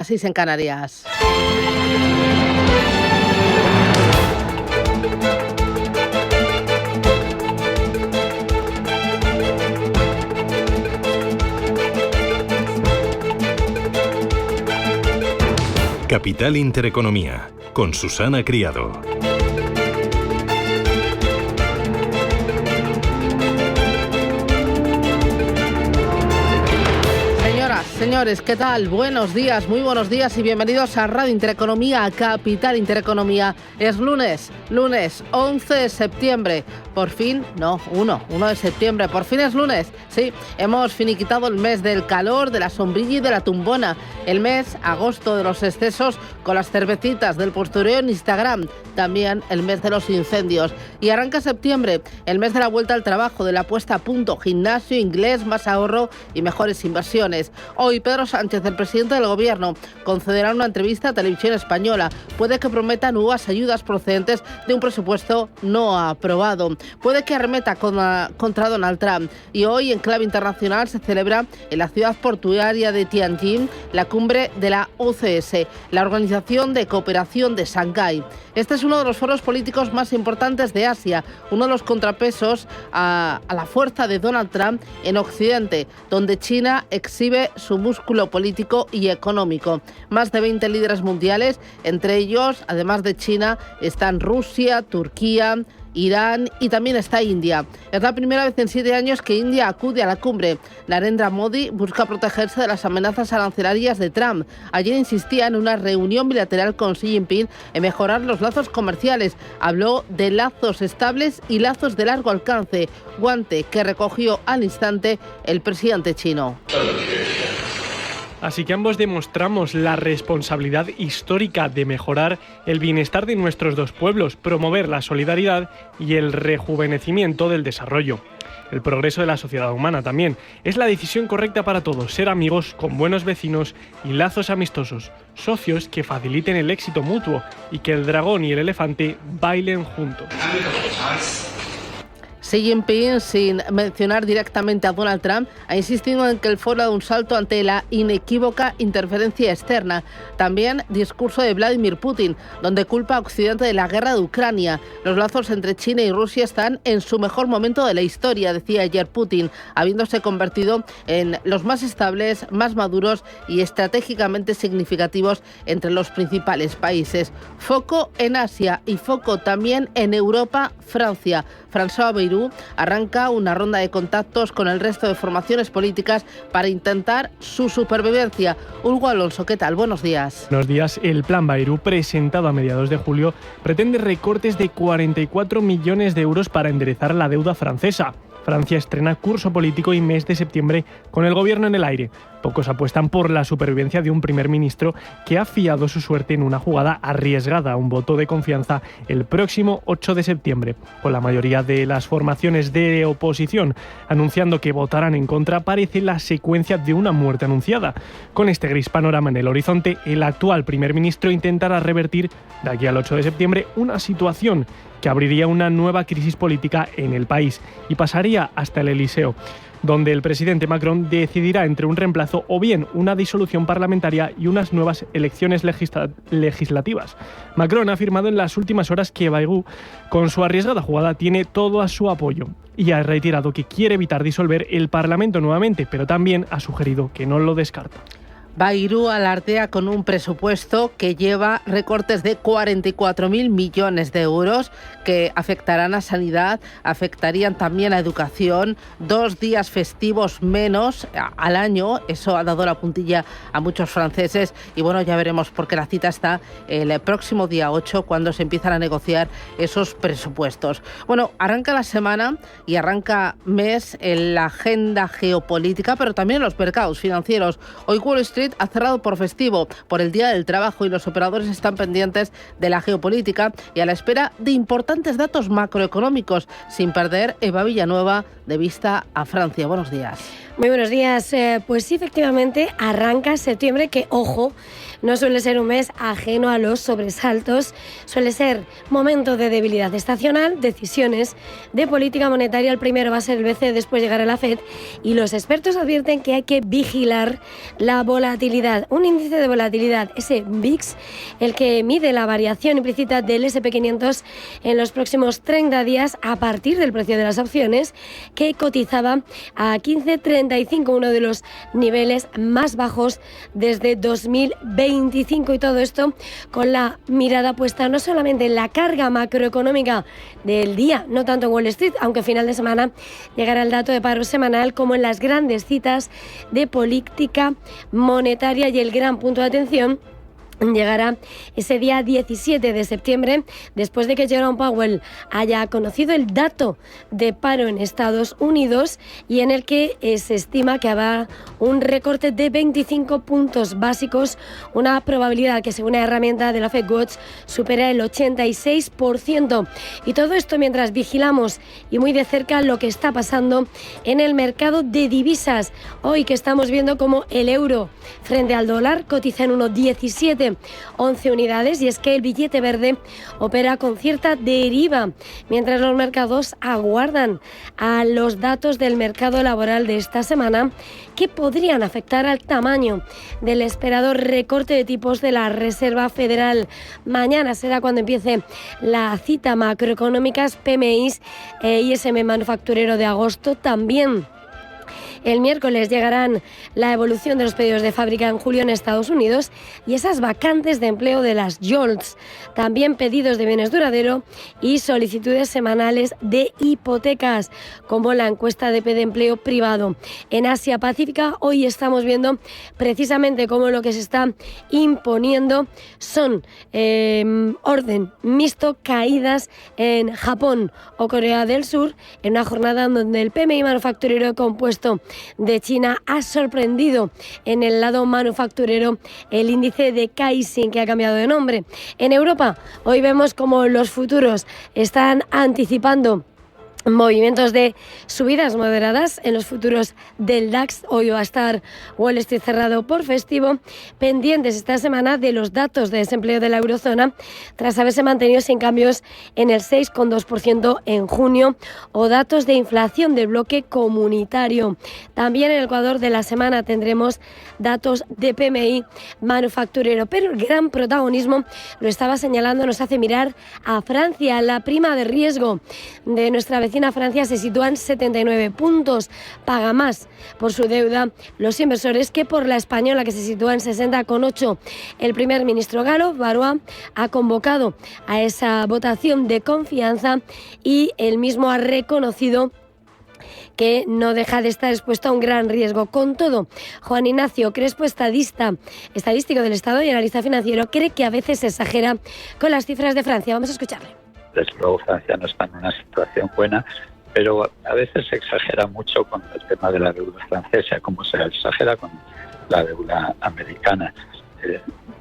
6 en Canarias. Capital Intereconomía, con Susana Criado. Señores, ¿qué tal? Buenos días, muy buenos días y bienvenidos a Radio Intereconomía, a Capital Intereconomía. Es lunes 11 de septiembre. Por fin, no, 1 de septiembre, por fin es lunes. Sí, hemos finiquitado el mes del calor, de la sombrilla y de la tumbona. El mes, agosto, de los excesos con las cervecitas, del postureo en Instagram. También el mes de los incendios. Y arranca septiembre, el mes de la vuelta al trabajo, de la puesta a punto, gimnasio, inglés, más ahorro y mejores inversiones. Hoy Pedro Sánchez, el presidente del Gobierno, concederá una entrevista a Televisión Española. Puede que prometa nuevas ayudas procedentes de un presupuesto no aprobado. Puede que arremeta contra Donald Trump. Y hoy, en clave internacional, se celebra en la ciudad portuaria de Tianjin la cumbre de la OCS, la Organización de Cooperación de Shanghái. Este es uno de los foros políticos más importantes de Asia, uno de los contrapesos a la fuerza de Donald Trump en Occidente, donde China exhibe su músculo político y económico. Más de 20 líderes mundiales, entre ellos, además de China, están Rusia, Turquía, Irán y también está India. Es la primera vez en 7 años que India acude a la cumbre. Narendra Modi busca protegerse de las amenazas arancelarias de Trump. Ayer insistía en una reunión bilateral con Xi Jinping en mejorar los lazos comerciales. Habló de lazos estables y lazos de largo alcance, guante que recogió al instante el presidente chino. Así que ambos demostramos la responsabilidad histórica de mejorar el bienestar de nuestros dos pueblos, promover la solidaridad y el rejuvenecimiento del desarrollo. El progreso de la sociedad humana también. Es la decisión correcta para todos, ser amigos con buenos vecinos y lazos amistosos, socios que faciliten el éxito mutuo y que el dragón y el elefante bailen juntos. Xi Jinping, sin mencionar directamente a Donald Trump, ha insistido en que el foro da un salto ante la inequívoca interferencia externa. También discurso de Vladimir Putin, donde culpa a Occidente de la guerra de Ucrania. Los lazos entre China y Rusia están en su mejor momento de la historia, decía ayer Putin, habiéndose convertido en los más estables, más maduros y estratégicamente significativos entre los principales países. Foco en Asia y foco también en Europa, Francia. François Bayrou arranca una ronda de contactos con el resto de formaciones políticas para intentar su supervivencia. Hugo Alonso, ¿qué tal? Buenos días. Buenos días. El plan Bayrou, presentado a mediados de julio, pretende recortes de 44 millones de euros para enderezar la deuda francesa. Francia estrena curso político y mes de septiembre con el gobierno en el aire. Pocos apuestan por la supervivencia de un primer ministro que ha fiado su suerte en una jugada arriesgada, un voto de confianza el próximo 8 de septiembre. Con la mayoría de las formaciones de oposición anunciando que votarán en contra, parece la secuencia de una muerte anunciada. Con este gris panorama en el horizonte, el actual primer ministro intentará revertir, de aquí al 8 de septiembre, una situación que abriría una nueva crisis política en el país y pasaría hasta el Elíseo, donde el presidente Macron decidirá entre un reemplazo o bien una disolución parlamentaria y unas nuevas elecciones legislativas. Macron ha afirmado en las últimas horas que Bayrou, con su arriesgada jugada, tiene todo a su apoyo y ha reiterado que quiere evitar disolver el Parlamento nuevamente, pero también ha sugerido que no lo descarta. Bayrou alardea con un presupuesto que lleva recortes de 44.000 millones de euros que afectarán a sanidad, afectarían también a educación, 2 días festivos menos al año. Eso ha dado la puntilla a muchos franceses y bueno, ya veremos porque la cita está el próximo día 8 cuando se empiezan a negociar esos presupuestos. Bueno, arranca la semana y arranca mes en la agenda geopolítica, pero también en los mercados financieros. Hoy Wall Street ha cerrado por festivo, por el Día del Trabajo, y los operadores están pendientes de la geopolítica y a la espera de importantes datos macroeconómicos, sin perder Eva Villanueva de vista a Francia. Buenos días. Muy buenos días. Pues sí, efectivamente, arranca septiembre, que, ojo, no suele ser un mes ajeno a los sobresaltos. Suele ser momento de debilidad estacional, decisiones de política monetaria. El primero va a ser el BCE, después llegará la FED. Y los expertos advierten que hay que vigilar la volatilidad volatilidad, un índice de volatilidad, ese VIX, el que mide la variación implícita del S&P 500 en los próximos 30 días a partir del precio de las opciones, que cotizaba a 15,35, uno de los niveles más bajos desde 2025, y todo esto con la mirada puesta no solamente en la carga macroeconómica del día, no tanto en Wall Street, aunque a final de semana llegará el dato de paro semanal, como en las grandes citas de política monetaria, y el gran punto de atención llegará ese día 17 de septiembre, después de que Jerome Powell haya conocido el dato de paro en Estados Unidos, y en el que se estima que habrá un recorte de 25 puntos básicos, una probabilidad que, según la herramienta de la FedWatch, supera el 86%. Y todo esto mientras vigilamos y muy de cerca lo que está pasando en el mercado de divisas. Hoy que estamos viendo cómo el euro frente al dólar cotiza en 1,17, 11 unidades, y es que el billete verde opera con cierta deriva mientras los mercados aguardan a los datos del mercado laboral de esta semana, que podrían afectar al tamaño del esperado recorte de tipos de la Reserva Federal. Mañana será cuando empiece la cita macroeconómica, PMIs, ISM manufacturero de agosto también. El miércoles llegarán la evolución de los pedidos de fábrica en julio en Estados Unidos y esas vacantes de empleo de las JOLTS. También pedidos de bienes duraderos y solicitudes semanales de hipotecas, como la encuesta de empleo privado. En Asia Pacífica hoy estamos viendo precisamente cómo lo que se está imponiendo son orden mixto, caídas en Japón o Corea del Sur, en una jornada donde el PMI manufacturero compuesto de China ha sorprendido en el lado manufacturero el índice de Caixin, que ha cambiado de nombre. En Europa hoy vemos como los futuros están anticipando movimientos de subidas moderadas en los futuros del DAX. Hoy va a estar Wall Street cerrado por festivo, pendientes esta semana de los datos de desempleo de la eurozona, tras haberse mantenido sin cambios en el 6,2% en junio, o datos de inflación del bloque comunitario. También en el Ecuador de la semana tendremos datos de PMI manufacturero, pero el gran protagonismo lo estaba señalando, nos hace mirar a Francia. La prima de riesgo de nuestra vecina Francia se sitúa en 79 puntos. Paga más por su deuda los inversores que por la española, que se sitúa en 60,8. El primer ministro galo, Barrois, ha convocado a esa votación de confianza y él mismo ha reconocido que no deja de estar expuesto a un gran riesgo. Con todo, Juan Ignacio Crespo, estadístico del Estado y analista financiero, cree que a veces se exagera con las cifras de Francia. Vamos a escucharle. Desde luego Francia no está en una situación buena, pero a veces se exagera mucho con el tema de la deuda francesa, como se exagera con la deuda americana.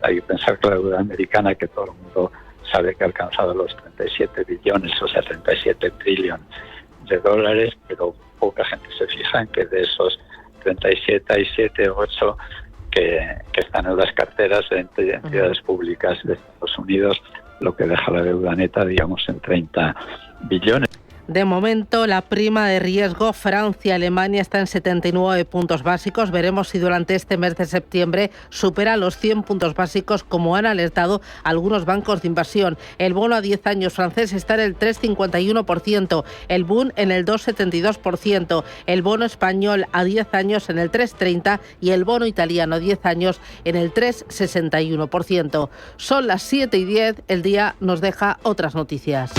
Hay que pensar que la deuda americana, que todo el mundo sabe que ha alcanzado los 37 billones, o sea, 37 trillones de dólares, pero poca gente se fija en que de esos 37 hay 7 o 8 que están en las carteras de entidades públicas de Estados Unidos, lo que deja la deuda neta, digamos, en 30 billones. De momento, la prima de riesgo Francia-Alemania está en 79 puntos básicos. Veremos si durante este mes de septiembre supera los 100 puntos básicos, como han alertado algunos bancos de inversión. El bono a 10 años francés está en el 3,51%, el Bund en el 2,72%, el bono español a 10 años en el 3,30% y el bono italiano a 10 años en el 3,61%. Son las 7:10, el día nos deja otras noticias.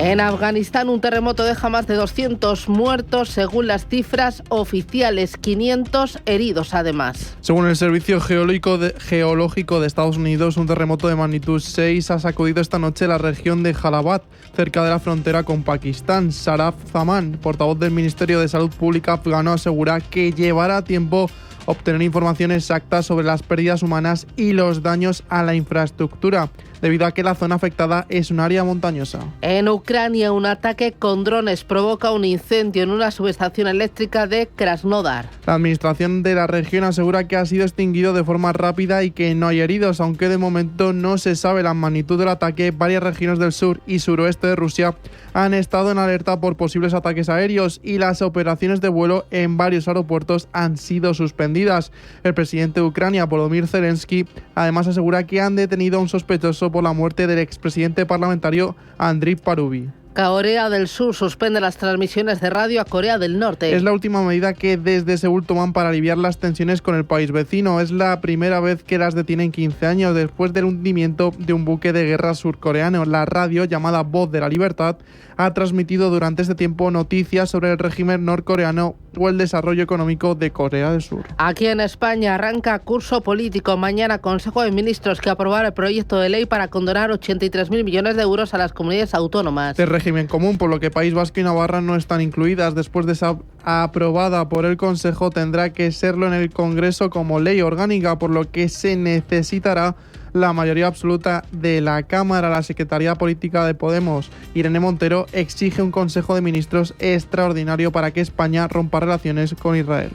En Afganistán, un terremoto deja más de 200 muertos, según las cifras oficiales, 500 heridos además. Según el Servicio Geológico de Estados Unidos, un terremoto de magnitud 6 ha sacudido esta noche la región de Jalalabad, cerca de la frontera con Pakistán. Saraf Zaman, portavoz del Ministerio de Salud Pública afgano, asegura que llevará tiempo obtener información exacta sobre las pérdidas humanas y los daños a la infraestructura, debido a que la zona afectada es un área montañosa. En Ucrania, un ataque con drones provoca un incendio en una subestación eléctrica de Krasnodar. La administración de la región asegura que ha sido extinguido de forma rápida y que no hay heridos, aunque de momento no se sabe la magnitud del ataque. Varias regiones del sur y suroeste de Rusia han estado en alerta por posibles ataques aéreos y las operaciones de vuelo en varios aeropuertos han sido suspendidas. El presidente de Ucrania, Volodymyr Zelensky, además asegura que han detenido a un sospechoso por la muerte del expresidente parlamentario Andriy Parubi. Corea del Sur suspende las transmisiones de radio a Corea del Norte. Es la última medida que desde Seúl toman para aliviar las tensiones con el país vecino. Es la primera vez que las detienen 15 años después del hundimiento de un buque de guerra surcoreano. La radio, llamada Voz de la Libertad, ha transmitido durante este tiempo noticias sobre el régimen norcoreano o el desarrollo económico de Corea del Sur. Aquí en España arranca curso político. Mañana Consejo de Ministros que aprobará el proyecto de ley para condonar 83.000 millones de euros a las comunidades autónomas. De régimen común, por lo que País Vasco y Navarra no están incluidas. Después de ser aprobada por el Consejo, tendrá que serlo en el Congreso como ley orgánica, por lo que se necesitará la mayoría absoluta de la Cámara. La Secretaría Política de Podemos, Irene Montero, exige un Consejo de Ministros extraordinario para que España rompa relaciones con Israel.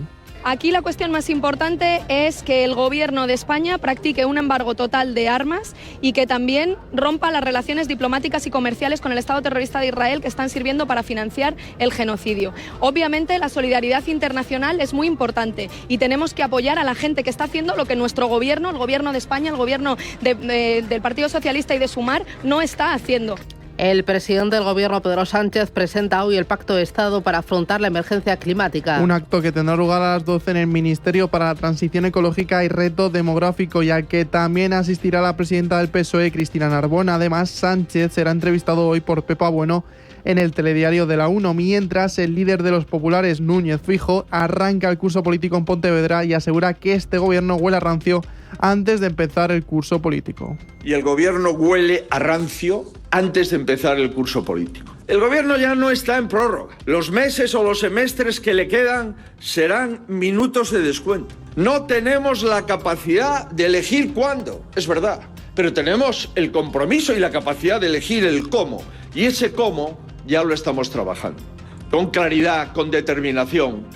Aquí la cuestión más importante es que el Gobierno de España practique un embargo total de armas y que también rompa las relaciones diplomáticas y comerciales con el Estado terrorista de Israel que están sirviendo para financiar el genocidio. Obviamente la solidaridad internacional es muy importante y tenemos que apoyar a la gente que está haciendo lo que nuestro gobierno, el Gobierno de España, el Gobierno del Partido Socialista y de Sumar no está haciendo. El presidente del Gobierno, Pedro Sánchez, presenta hoy el Pacto de Estado para afrontar la emergencia climática. Un acto que tendrá lugar a las 12 en el Ministerio para la Transición Ecológica y Reto Demográfico, y al que también asistirá la presidenta del PSOE, Cristina Narbona. Además, Sánchez será entrevistado hoy por Pepa Bueno en el telediario de la 1, mientras el líder de los populares, Núñez Feijóo, arranca el curso político en Pontevedra y asegura que este gobierno huele a rancio antes de empezar el curso político. Y el gobierno huele a rancio antes de empezar el curso político. El gobierno ya no está en prórroga. Los meses o los semestres que le quedan serán minutos de descuento. No tenemos la capacidad de elegir cuándo, es verdad, pero tenemos el compromiso y la capacidad de elegir el cómo. Y ese cómo ya lo estamos trabajando. Con claridad, con determinación,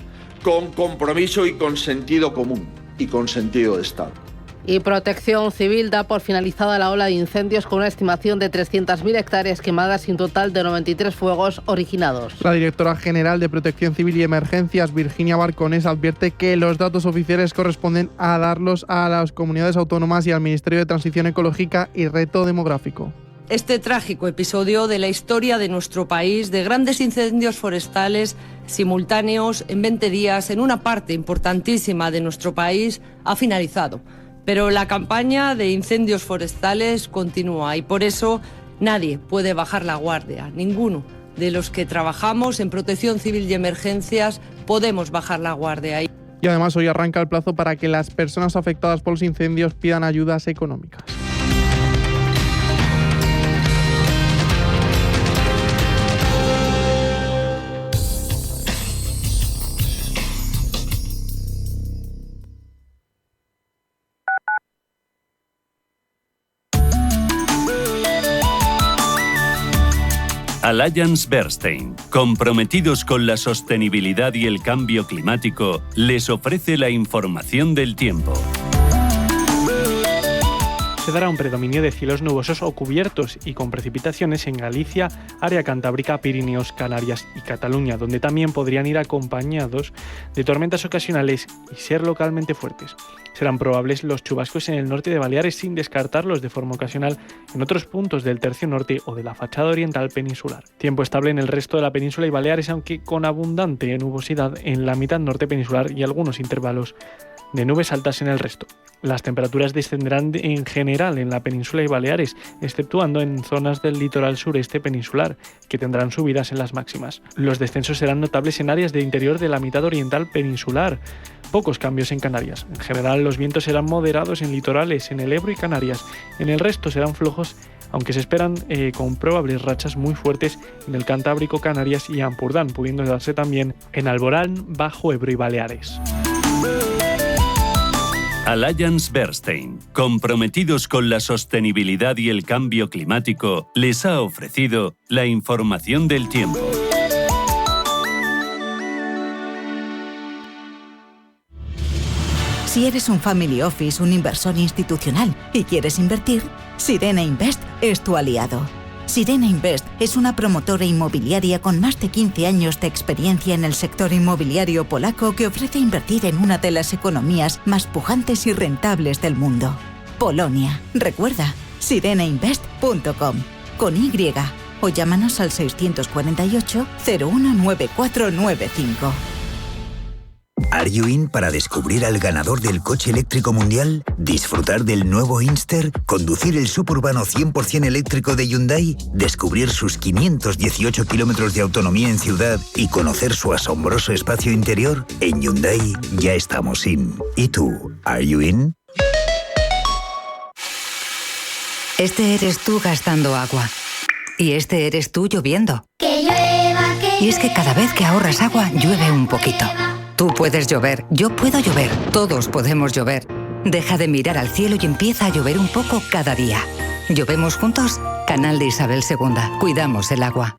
con compromiso y con sentido común y con sentido de Estado. Y Protección Civil da por finalizada la ola de incendios con una estimación de 300.000 hectáreas quemadas y un total de 93 fuegos originados. La directora general de Protección Civil y Emergencias, Virginia Barconés, advierte que los datos oficiales corresponden a darlos a las comunidades autónomas y al Ministerio de Transición Ecológica y Reto Demográfico. Este trágico episodio de la historia de nuestro país, de grandes incendios forestales simultáneos en 20 días en una parte importantísima de nuestro país, ha finalizado. Pero la campaña de incendios forestales continúa y por eso nadie puede bajar la guardia. Ninguno de los que trabajamos en Protección Civil y Emergencias podemos bajar la guardia. Y además hoy arranca el plazo para que las personas afectadas por los incendios pidan ayudas económicas. Allianz Bernstein, comprometidos con la sostenibilidad y el cambio climático, les ofrece la información del tiempo. Se dará un predominio de cielos nubosos o cubiertos y con precipitaciones en Galicia, área cantábrica, Pirineos, Canarias y Cataluña, donde también podrían ir acompañados de tormentas ocasionales y ser localmente fuertes. Serán probables los chubascos en el norte de Baleares, sin descartarlos de forma ocasional en otros puntos del tercio norte o de la fachada oriental peninsular. Tiempo estable en el resto de la península y Baleares, aunque con abundante nubosidad en la mitad norte peninsular y algunos intervalos de nubes altas en el resto. Las temperaturas descenderán en general en la península y Baleares, exceptuando en zonas del litoral sureste peninsular, que tendrán subidas en las máximas. Los descensos serán notables en áreas de interior de la mitad oriental peninsular. Pocos cambios en Canarias. En general, los vientos serán moderados en litorales, en el Ebro y Canarias. En el resto serán flojos, aunque se esperan con probables rachas muy fuertes en el Cantábrico, Canarias y Ampurdán, pudiendo darse también en Alborán, Bajo Ebro y Baleares. Allianz Bernstein, comprometidos con la sostenibilidad y el cambio climático, les ha ofrecido la información del tiempo. Si eres un family office, un inversor institucional y quieres invertir, Sirena Invest es tu aliado. Sirena Invest es una promotora inmobiliaria con más de 15 años de experiencia en el sector inmobiliario polaco que ofrece invertir en una de las economías más pujantes y rentables del mundo. Polonia. Recuerda, sirenainvest.com con Y o llámanos al 648 019495. ¿Are you in para descubrir al ganador del coche eléctrico mundial? ¿Disfrutar del nuevo Inster? ¿Conducir el suburbano 100% eléctrico de Hyundai? ¿Descubrir sus 518 kilómetros de autonomía en ciudad y conocer su asombroso espacio interior? En Hyundai ya estamos in. ¿Y tú? ¿Are you in? Este eres tú gastando agua. Y este eres tú lloviendo. Que llueva, que y es que cada vez que ahorras agua, llueve un poquito. Tú puedes llover, yo puedo llover, todos podemos llover. Deja de mirar al cielo y empieza a llover un poco cada día. ¿Llovemos juntos? Canal de Isabel II. Cuidamos el agua.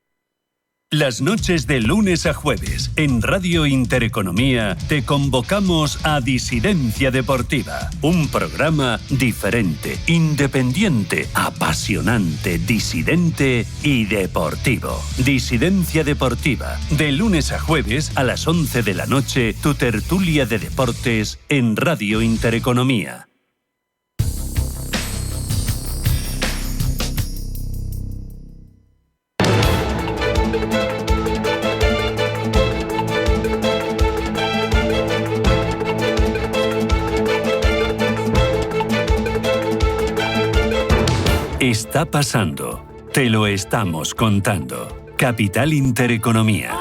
Las noches de lunes a jueves, en Radio Intereconomía, te convocamos a Disidencia Deportiva. Un programa diferente, independiente, apasionante, disidente y deportivo. Disidencia Deportiva. De lunes a jueves, a las 11 de la noche, tu tertulia de deportes en Radio Intereconomía. Está pasando. Te lo estamos contando. Capital Intereconomía.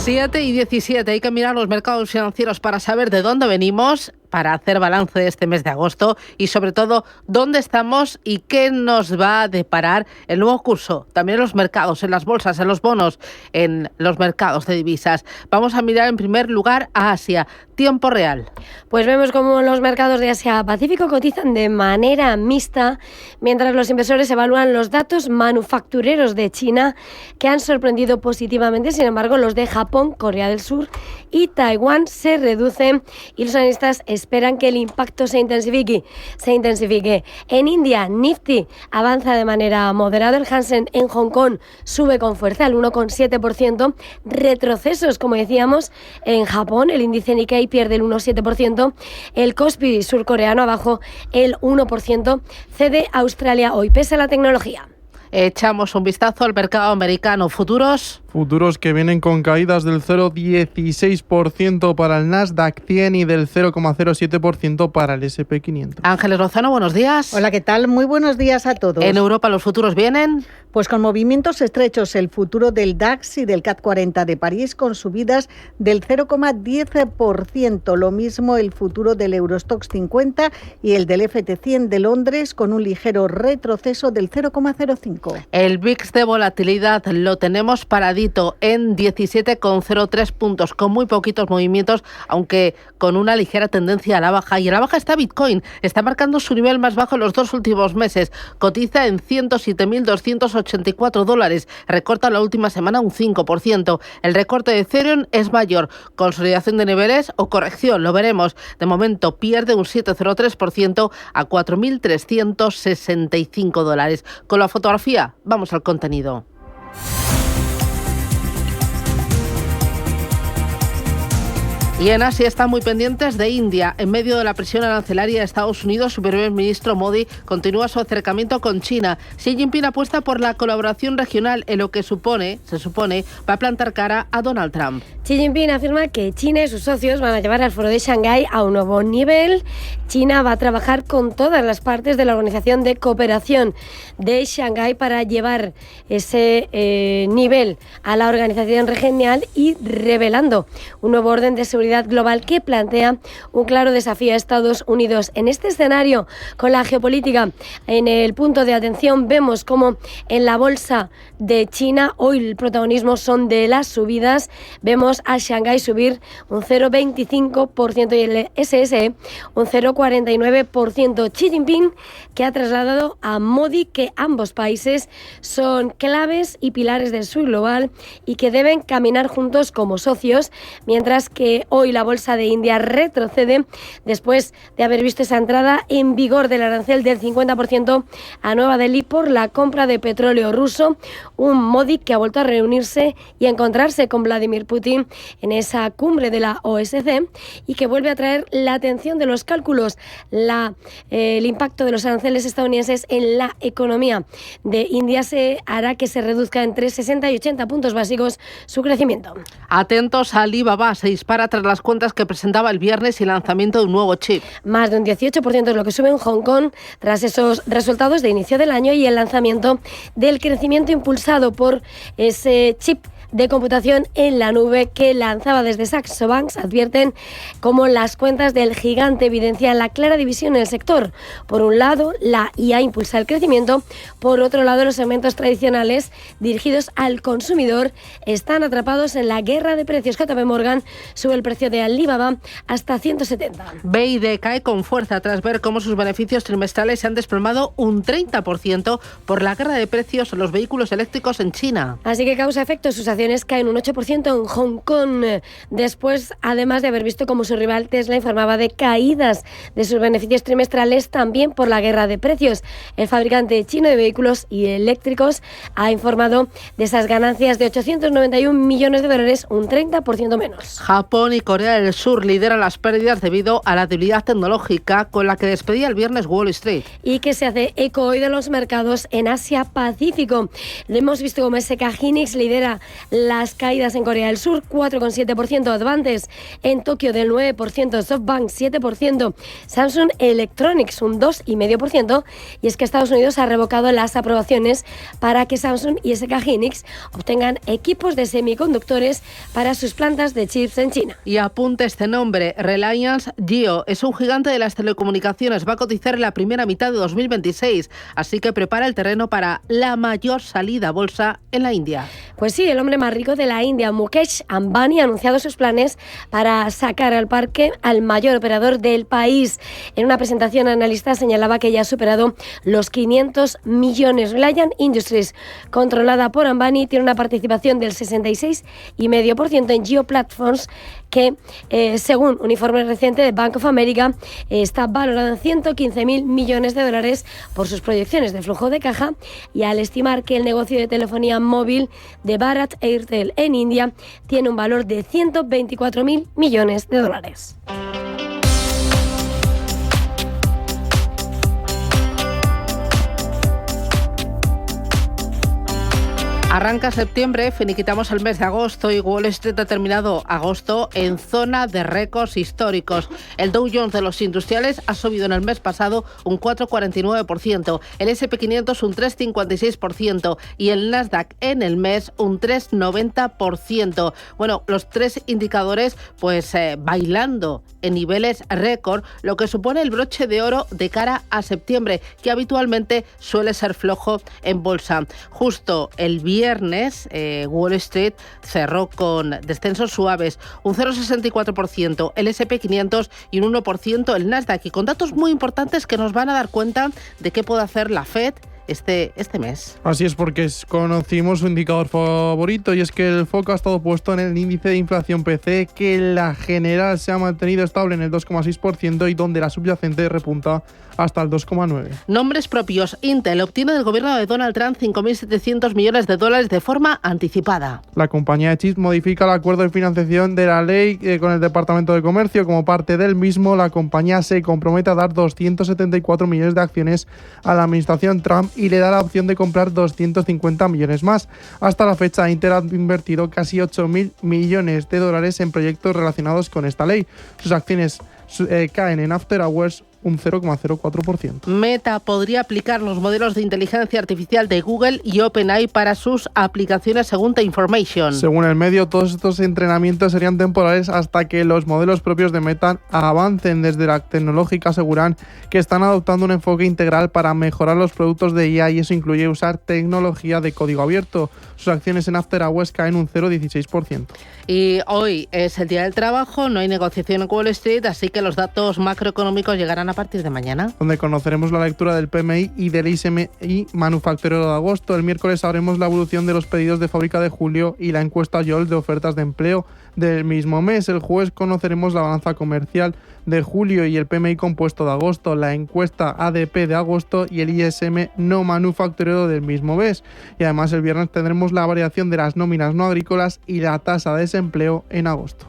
7:17. Hay que mirar los mercados financieros para saber de dónde venimos, para hacer balance de este mes de agosto y sobre todo dónde estamos y qué nos va a deparar el nuevo curso. También en los mercados, en las bolsas, en los bonos, en los mercados de divisas. Vamos a mirar en primer lugar a Asia. Tiempo real. Pues vemos cómo los mercados de Asia-Pacífico cotizan de manera mixta, mientras los inversores evalúan los datos manufactureros de China, que han sorprendido positivamente. Sin embargo, los de Japón, Corea del Sur y Taiwán se reducen y los analistas esperan que el impacto se intensifique. En India, Nifty avanza de manera moderada. El Hansen en Hong Kong sube con fuerza al 1,7%. Retrocesos, como decíamos, en Japón. El índice Nikkei pierde el 1,7%. El Kospi surcoreano abajo el 1%. Cede Australia hoy, pese a la tecnología. Echamos un vistazo al mercado americano. Futuros. Futuros que vienen con caídas del 0,16% para el Nasdaq 100 y del 0,07% para el S&P 500. Ángeles Lozano, buenos días. Hola, ¿qué tal? Muy buenos días a todos. ¿En Europa los futuros vienen? Pues con movimientos estrechos, el futuro del DAX y del CAC 40 de París con subidas del 0,10%. Lo mismo el futuro del Eurostoxx 50 y el del FT100 de Londres con un ligero retroceso del 0,05%. El VIX de volatilidad lo tenemos paradito en 17,03 puntos, con muy poquitos movimientos, aunque con una ligera tendencia a la baja. Y a la baja está Bitcoin, está marcando su nivel más bajo en los 2 últimos meses. Cotiza en $107.284, recorta la última semana un 5%. El recorte de Ethereum es mayor. Consolidación de niveles o corrección, lo veremos. De momento pierde un 7,03% a $4.365. Con la fotografía, vamos al contenido. Y en Asia están muy pendientes de India. En medio de la presión arancelaria de Estados Unidos, su primer ministro Modi continúa su acercamiento con China. Xi Jinping apuesta por la colaboración regional en lo que se supone va a plantar cara a Donald Trump. Xi Jinping afirma que China y sus socios van a llevar al foro de Shanghái a un nuevo nivel. China va a trabajar con todas las partes de la Organización de Cooperación de Shanghái para llevar ese nivel a la organización regional y revelando un nuevo orden de seguridad seguridad global que plantea un claro desafío a Estados Unidos. En este escenario, con la geopolítica en el punto de atención, vemos como en la bolsa de China hoy el protagonismo son de las subidas. Vemos a Shanghái subir un 0,25% y el SSE un 0,49%. Xi Jinping, que ha trasladado a Modi que ambos países son claves y pilares del sur global y que deben caminar juntos como socios, mientras que hoy la bolsa de India retrocede después de haber visto esa entrada en vigor del arancel del 50% a Nueva Delhi por la compra de petróleo ruso. Un Modi que ha vuelto a reunirse y a encontrarse con Vladimir Putin en esa cumbre de la OSCE y que vuelve a traer la atención de los cálculos, el impacto de los aranceles estadounidenses en la economía de India se hará que se reduzca entre 60 y 80 puntos básicos su crecimiento. Atentos a Alibaba, se dispara tras las cuentas que presentaba el viernes y el lanzamiento de un nuevo chip. Más de un 18% es lo que sube en Hong Kong tras esos resultados de inicio del año y el lanzamiento del crecimiento impulsado por ese chip de computación en la nube que lanzaba desde Saxo Bank. Advierten cómo las cuentas del gigante evidencian la clara división en el sector. Por un lado, la IA impulsa el crecimiento. Por otro lado, los segmentos tradicionales dirigidos al consumidor están atrapados en la guerra de precios. JP Morgan sube el precio de Alibaba hasta 170. BYD cae con fuerza tras ver cómo sus beneficios trimestrales se han desplomado un 30% por la guerra de precios en los vehículos eléctricos en China. Así que causa-efecto, sus acciones caen un 8% en Hong Kong, después, además de haber visto cómo su rival Tesla informaba de caídas de sus beneficios trimestrales también por la guerra de precios. El fabricante chino de vehículos y eléctricos ha informado de esas ganancias de 891 millones de dólares, un 30% menos. Japón y Corea del Sur lideran las pérdidas debido a la debilidad tecnológica con la que despedía el viernes Wall Street. Y que se hace eco hoy de los mercados en Asia-Pacífico. Lo hemos visto como SK Hynix lidera las caídas en Corea del Sur, 4,7%, Advantes en Tokio del 9%, SoftBank 7%, Samsung Electronics un 2,5%, y es que Estados Unidos ha revocado las aprobaciones para que Samsung y SK Hynix obtengan equipos de semiconductores para sus plantas de chips en China. Y apunte este nombre, Reliance Jio es un gigante de las telecomunicaciones, va a cotizar en la primera mitad de 2026, así que prepara el terreno para la mayor salida a bolsa en la India. Pues sí, el hombre más rico de la India, Mukesh Ambani, ha anunciado sus planes para sacar al parque al mayor operador del país. En una presentación, analistas señalaba que ya ha superado los 500 millones. Reliance Industries, controlada por Ambani, tiene una participación del 66,5% en Jio Platforms, que según un informe reciente de Bank of America está valorado en 115.000 millones de dólares por sus proyecciones de flujo de caja, y al estimar que el negocio de telefonía móvil de Bharat Airtel en India tiene un valor de 124.000 millones de dólares. Arranca septiembre, finiquitamos el mes de agosto y Wall Street ha terminado agosto en zona de récords históricos. El Dow Jones de los industriales ha subido en el mes pasado un 4,49%, el S&P 500 un 3,56% y el Nasdaq en el mes un 3,90%. Bueno, los tres indicadores pues bailando en niveles récord, lo que supone el broche de oro de cara a septiembre, que habitualmente suele ser flojo en bolsa. Justo el viernes, Wall Street cerró con descensos suaves, un 0,64% el S&P 500 y un 1% el Nasdaq, y con datos muy importantes que nos van a dar cuenta de qué puede hacer la Fed este mes. Así es, porque conocimos su indicador favorito, y es que el foco ha estado puesto en el índice de inflación PCE, que en la general se ha mantenido estable en el 2,6% y donde la subyacente repunta hasta el 2,9%. Nombres propios. Intel obtiene del gobierno de Donald Trump 5.700 millones de dólares de forma anticipada. La compañía de chips modifica el acuerdo de financiación de la ley con el Departamento de Comercio. Como parte del mismo, la compañía se compromete a dar 274 millones de acciones a la administración Trump y le da la opción de comprar 250 millones más. Hasta la fecha, Intel ha invertido casi 8.000 millones de dólares en proyectos relacionados con esta ley. Sus acciones caen en After Hours un 0,04%. Meta podría aplicar los modelos de inteligencia artificial de Google y OpenAI para sus aplicaciones, según The Information. Según el medio, todos estos entrenamientos serían temporales hasta que los modelos propios de Meta avancen. Desde la tecnológica aseguran que están adoptando un enfoque integral para mejorar los productos de IA y eso incluye usar tecnología de código abierto. Sus acciones en After Hours caen un 0,16%. Y hoy es el Día del Trabajo, no hay negociación en Wall Street, así que los datos macroeconómicos llegarán a partir de mañana. Donde conoceremos la lectura del PMI y del ISMI manufacturero de agosto. El miércoles sabremos la evolución de los pedidos de fábrica de julio y la encuesta YOL de ofertas de empleo del mismo mes. El jueves conoceremos la balanza comercial de julio y el PMI compuesto de agosto, la encuesta ADP de agosto y el ISM no manufacturero del mismo mes. Y además el viernes tendremos la variación de las nóminas no agrícolas y la tasa de desempleo en agosto.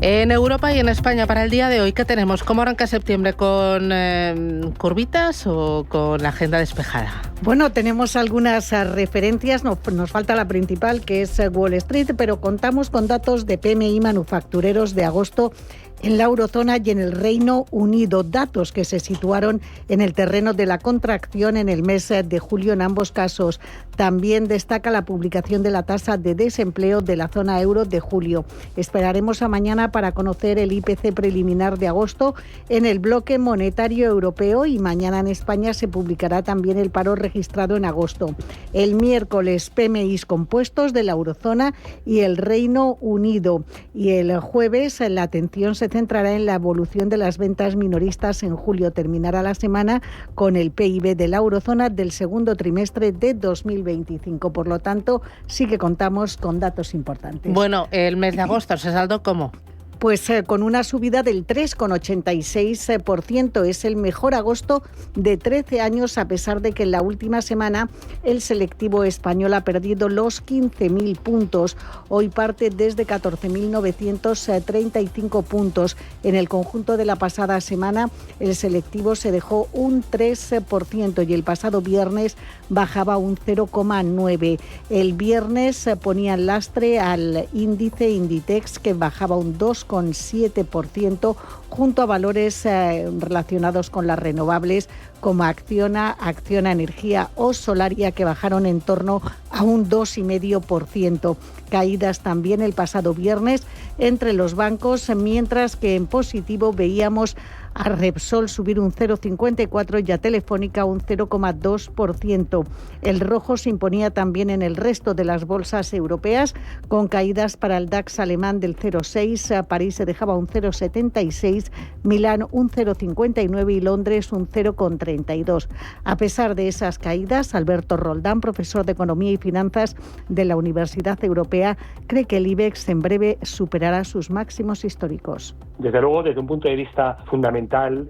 En Europa y en España para el día de hoy, ¿qué tenemos? ¿Cómo arranca septiembre? ¿Con curvitas o con la agenda despejada? Bueno, tenemos algunas referencias, nos falta la principal, que es Wall Street, pero contamos con datos de PMI manufactureros de agosto en la eurozona y en el Reino Unido, datos que se situaron en el terreno de la contracción en el mes de julio en ambos casos. También destaca la publicación de la tasa de desempleo de la zona euro de julio. Esperaremos a mañana para conocer el IPC preliminar de agosto en el bloque monetario europeo y mañana en España se publicará también el paro registrado en agosto. El miércoles PMIs compuestos de la eurozona y el Reino Unido y el jueves la atención se centrará en la evolución de las ventas minoristas en julio. Terminará la semana con el PIB de la eurozona del segundo trimestre de 2025. Por lo tanto, sí que contamos con datos importantes. Bueno, el mes de agosto se saldó ¿cómo? Pues con una subida del 3,86%. Es el mejor agosto de 13 años, a pesar de que en la última semana el selectivo español ha perdido los 15.000 puntos. Hoy parte desde 14.935 puntos. En el conjunto de la pasada semana, el selectivo se dejó un 3% y el pasado viernes bajaba un 0,9%. El viernes ponía lastre al índice Inditex, que bajaba un 2,7%, junto a valores relacionados con las renovables como Acciona Energía o Solaria, que bajaron en torno a un 2,5%. Caídas también el pasado viernes entre los bancos, mientras que en positivo veíamos a Repsol subir un 0,54% y a Telefónica un 0,2%. El rojo se imponía también en el resto de las bolsas europeas, con caídas para el DAX alemán del 0,6%, París se dejaba un 0,76%, Milán un 0,59% y Londres un 0,32%. A pesar de esas caídas, Alberto Roldán, profesor de Economía y Finanzas de la Universidad Europea, cree que el IBEX en breve superará sus máximos históricos. Desde luego, desde un punto de vista fundamental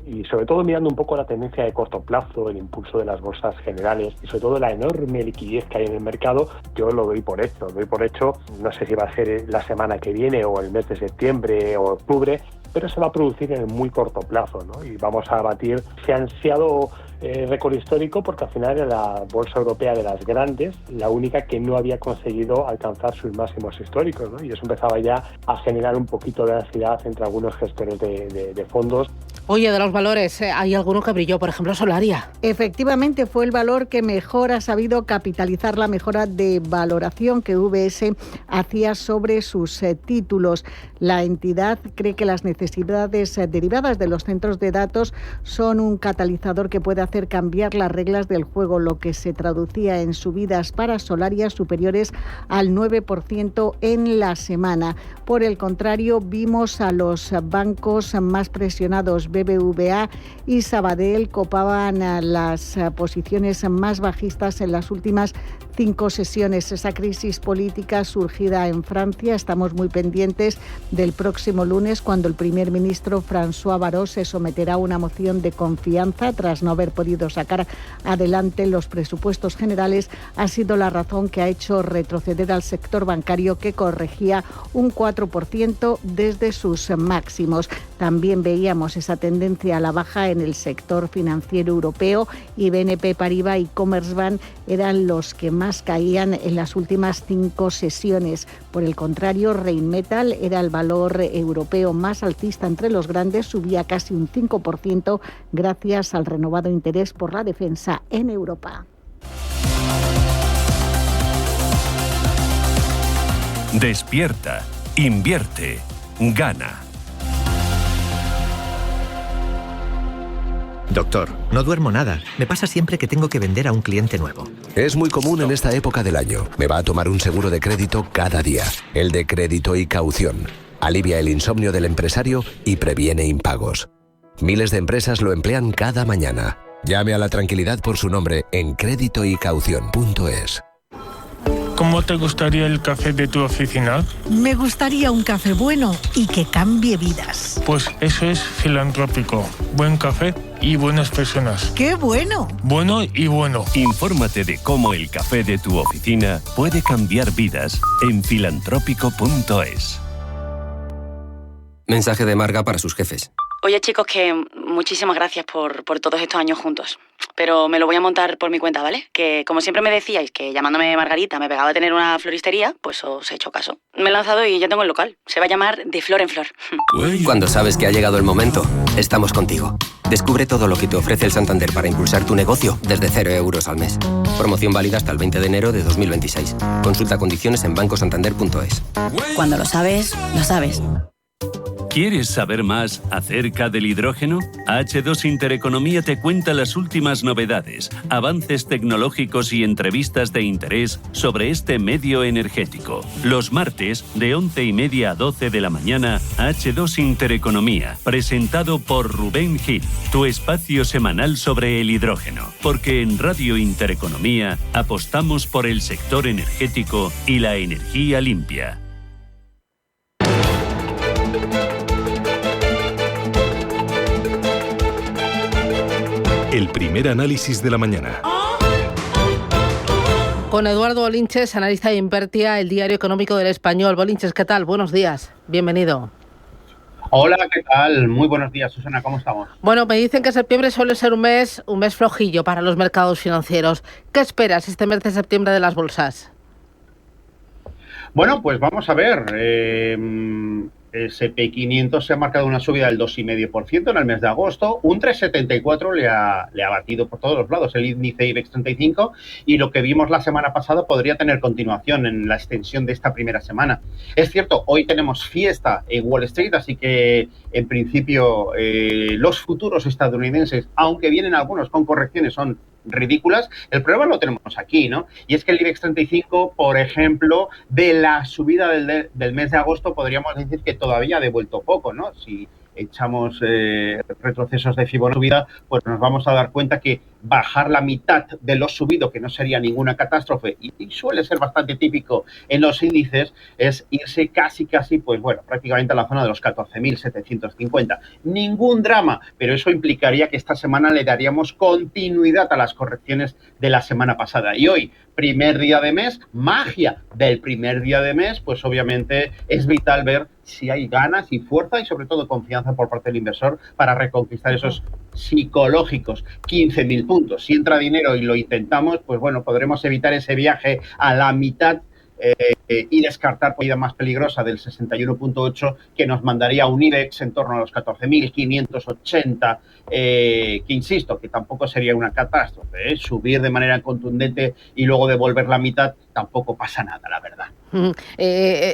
y sobre todo mirando un poco la tendencia de corto plazo, el impulso de las bolsas generales y sobre todo la enorme liquidez que hay en el mercado, yo lo doy por hecho. No sé si va a ser la semana que viene o el mes de septiembre o octubre, pero se va a producir en el muy corto plazo, ¿no? Y vamos a batir ese ansiado récord histórico, porque al final era la bolsa europea de las grandes la única que no había conseguido alcanzar sus máximos históricos, ¿no? Y eso empezaba ya a generar un poquito de ansiedad entre algunos gestores de fondos. Oye, de los valores, hay alguno que brilló, por ejemplo, Solaria. Efectivamente, fue el valor que mejor ha sabido capitalizar la mejora de valoración que UBS hacía sobre sus títulos. La entidad cree que las necesidades derivadas de los centros de datos son un catalizador que puede hacer cambiar las reglas del juego, lo que se traducía en subidas para Solaria superiores al 9% en la semana. Por el contrario, vimos a los bancos más presionados. BBVA y Sabadell copaban las posiciones más bajistas en las últimas 5 sesiones. Esa crisis política surgida en Francia, estamos muy pendientes del próximo lunes, cuando el primer ministro François Bayrou se someterá a una moción de confianza tras no haber podido sacar adelante los presupuestos generales. Ha sido la razón que ha hecho retroceder al sector bancario, que corregía un 4% desde sus máximos. También veíamos esa tendencia a la baja en el sector financiero europeo y BNP Paribas y Commerzbank eran los que más más caían en las últimas 5 sesiones. Por el contrario, Rheinmetall era el valor europeo más alcista entre los grandes, subía casi un 5% gracias al renovado interés por la defensa en Europa. Despierta, invierte, gana. Doctor, no duermo nada. Me pasa siempre que tengo que vender a un cliente nuevo. Es muy común en esta época del año. Me va a tomar un seguro de crédito cada día. El de crédito y caución. Alivia el insomnio del empresario y previene impagos. Miles de empresas lo emplean cada mañana. Llame a la tranquilidad por su nombre en créditoycaución.es. ¿Cómo te gustaría el café de tu oficina? Me gustaría un café bueno y que cambie vidas. Pues eso es filantrópico. Buen café y buenas personas. ¡Qué bueno! Bueno y bueno. Infórmate de cómo el café de tu oficina puede cambiar vidas en filantrópico.es. Mensaje de Marga para sus jefes. Oye, chicos, que muchísimas gracias por todos estos años juntos. Pero me lo voy a montar por mi cuenta, ¿vale? Que como siempre me decíais que llamándome Margarita me pegaba a tener una floristería, pues os he hecho caso. Me he lanzado y ya tengo el local. Se va a llamar De Flor en Flor. Cuando sabes que ha llegado el momento, estamos contigo. Descubre todo lo que te ofrece el Santander para impulsar tu negocio desde 0 euros al mes. Promoción válida hasta el 20 de enero de 2026. Consulta condiciones en bancosantander.es. Cuando lo sabes, lo sabes. ¿Quieres saber más acerca del hidrógeno? H2 Intereconomía te cuenta las últimas novedades, avances tecnológicos y entrevistas de interés sobre este medio energético. Los martes, de 11:30 a 12 de la mañana, H2 Intereconomía, presentado por Rubén Gil, tu espacio semanal sobre el hidrógeno. Porque en Radio Intereconomía apostamos por el sector energético y la energía limpia. El primer análisis de la mañana. Con Eduardo Bolinches, analista de Impertia, el diario económico del Español. Bolinches, ¿qué tal? Buenos días. Bienvenido. Hola, ¿qué tal? Muy buenos días, Susana, ¿cómo estamos? Bueno, me dicen que septiembre suele ser un mes flojillo para los mercados financieros. ¿Qué esperas este mes de septiembre de las bolsas? Bueno, pues vamos a ver. S&P 500 se ha marcado una subida del 2,5% en el mes de agosto, un 3,74 le ha batido por todos los lados el índice IBEX 35 y lo que vimos la semana pasada podría tener continuación en la extensión de esta primera semana. Es cierto, hoy tenemos fiesta en Wall Street, así que en principio los futuros estadounidenses, aunque vienen algunos con correcciones, son ridículas. El problema lo tenemos aquí, ¿no? Y es que el IBEX 35, por ejemplo, de la subida del mes de agosto, podríamos decir que todavía ha devuelto poco, ¿no? Si echamos retrocesos de Fibonacci, pues nos vamos a dar cuenta que bajar la mitad de lo subido, que no sería ninguna catástrofe, y suele ser bastante típico en los índices, es irse casi, pues bueno, prácticamente a la zona de los 14.750. Ningún drama, pero eso implicaría que esta semana le daríamos continuidad a las correcciones de la semana pasada. Y hoy, primer día de mes, magia del primer día de mes, pues obviamente es vital ver si hay ganas y fuerza y sobre todo confianza por parte del inversor para reconquistar esos psicológicos 15.000 puntos. Si entra dinero y lo intentamos, pues bueno, podremos evitar ese viaje a la mitad y descartar la más peligrosa del 61.8 que nos mandaría un IBEX en torno a los 14.580, que insisto, que tampoco sería una catástrofe, ¿eh? Subir de manera contundente y luego devolver la mitad tampoco pasa nada, la verdad.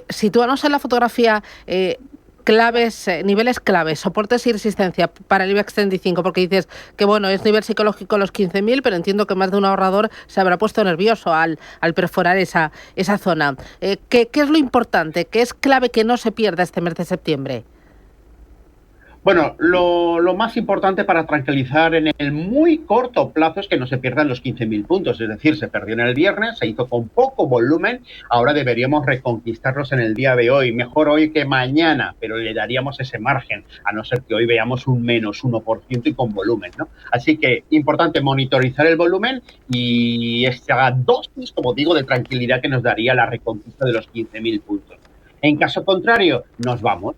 Sitúanos en la fotografía claves, niveles claves, soportes y resistencia para el IBEX 35, porque dices que bueno, es nivel psicológico los 15.000, pero entiendo que más de un ahorrador se habrá puesto nervioso al perforar esa zona. ¿Qué es lo importante? ¿Qué es clave que no se pierda este mes de septiembre? Bueno, lo más importante para tranquilizar en el muy corto plazo es que no se pierdan los 15.000 puntos. Es decir, se perdió en el viernes, se hizo con poco volumen, ahora deberíamos reconquistarlos en el día de hoy. Mejor hoy que mañana, pero le daríamos ese margen, a no ser que hoy veamos un menos 1% y con volumen, ¿no? Así que importante monitorizar el volumen y esta dosis, como digo, de tranquilidad que nos daría la reconquista de los 15.000 puntos. En caso contrario, nos vamos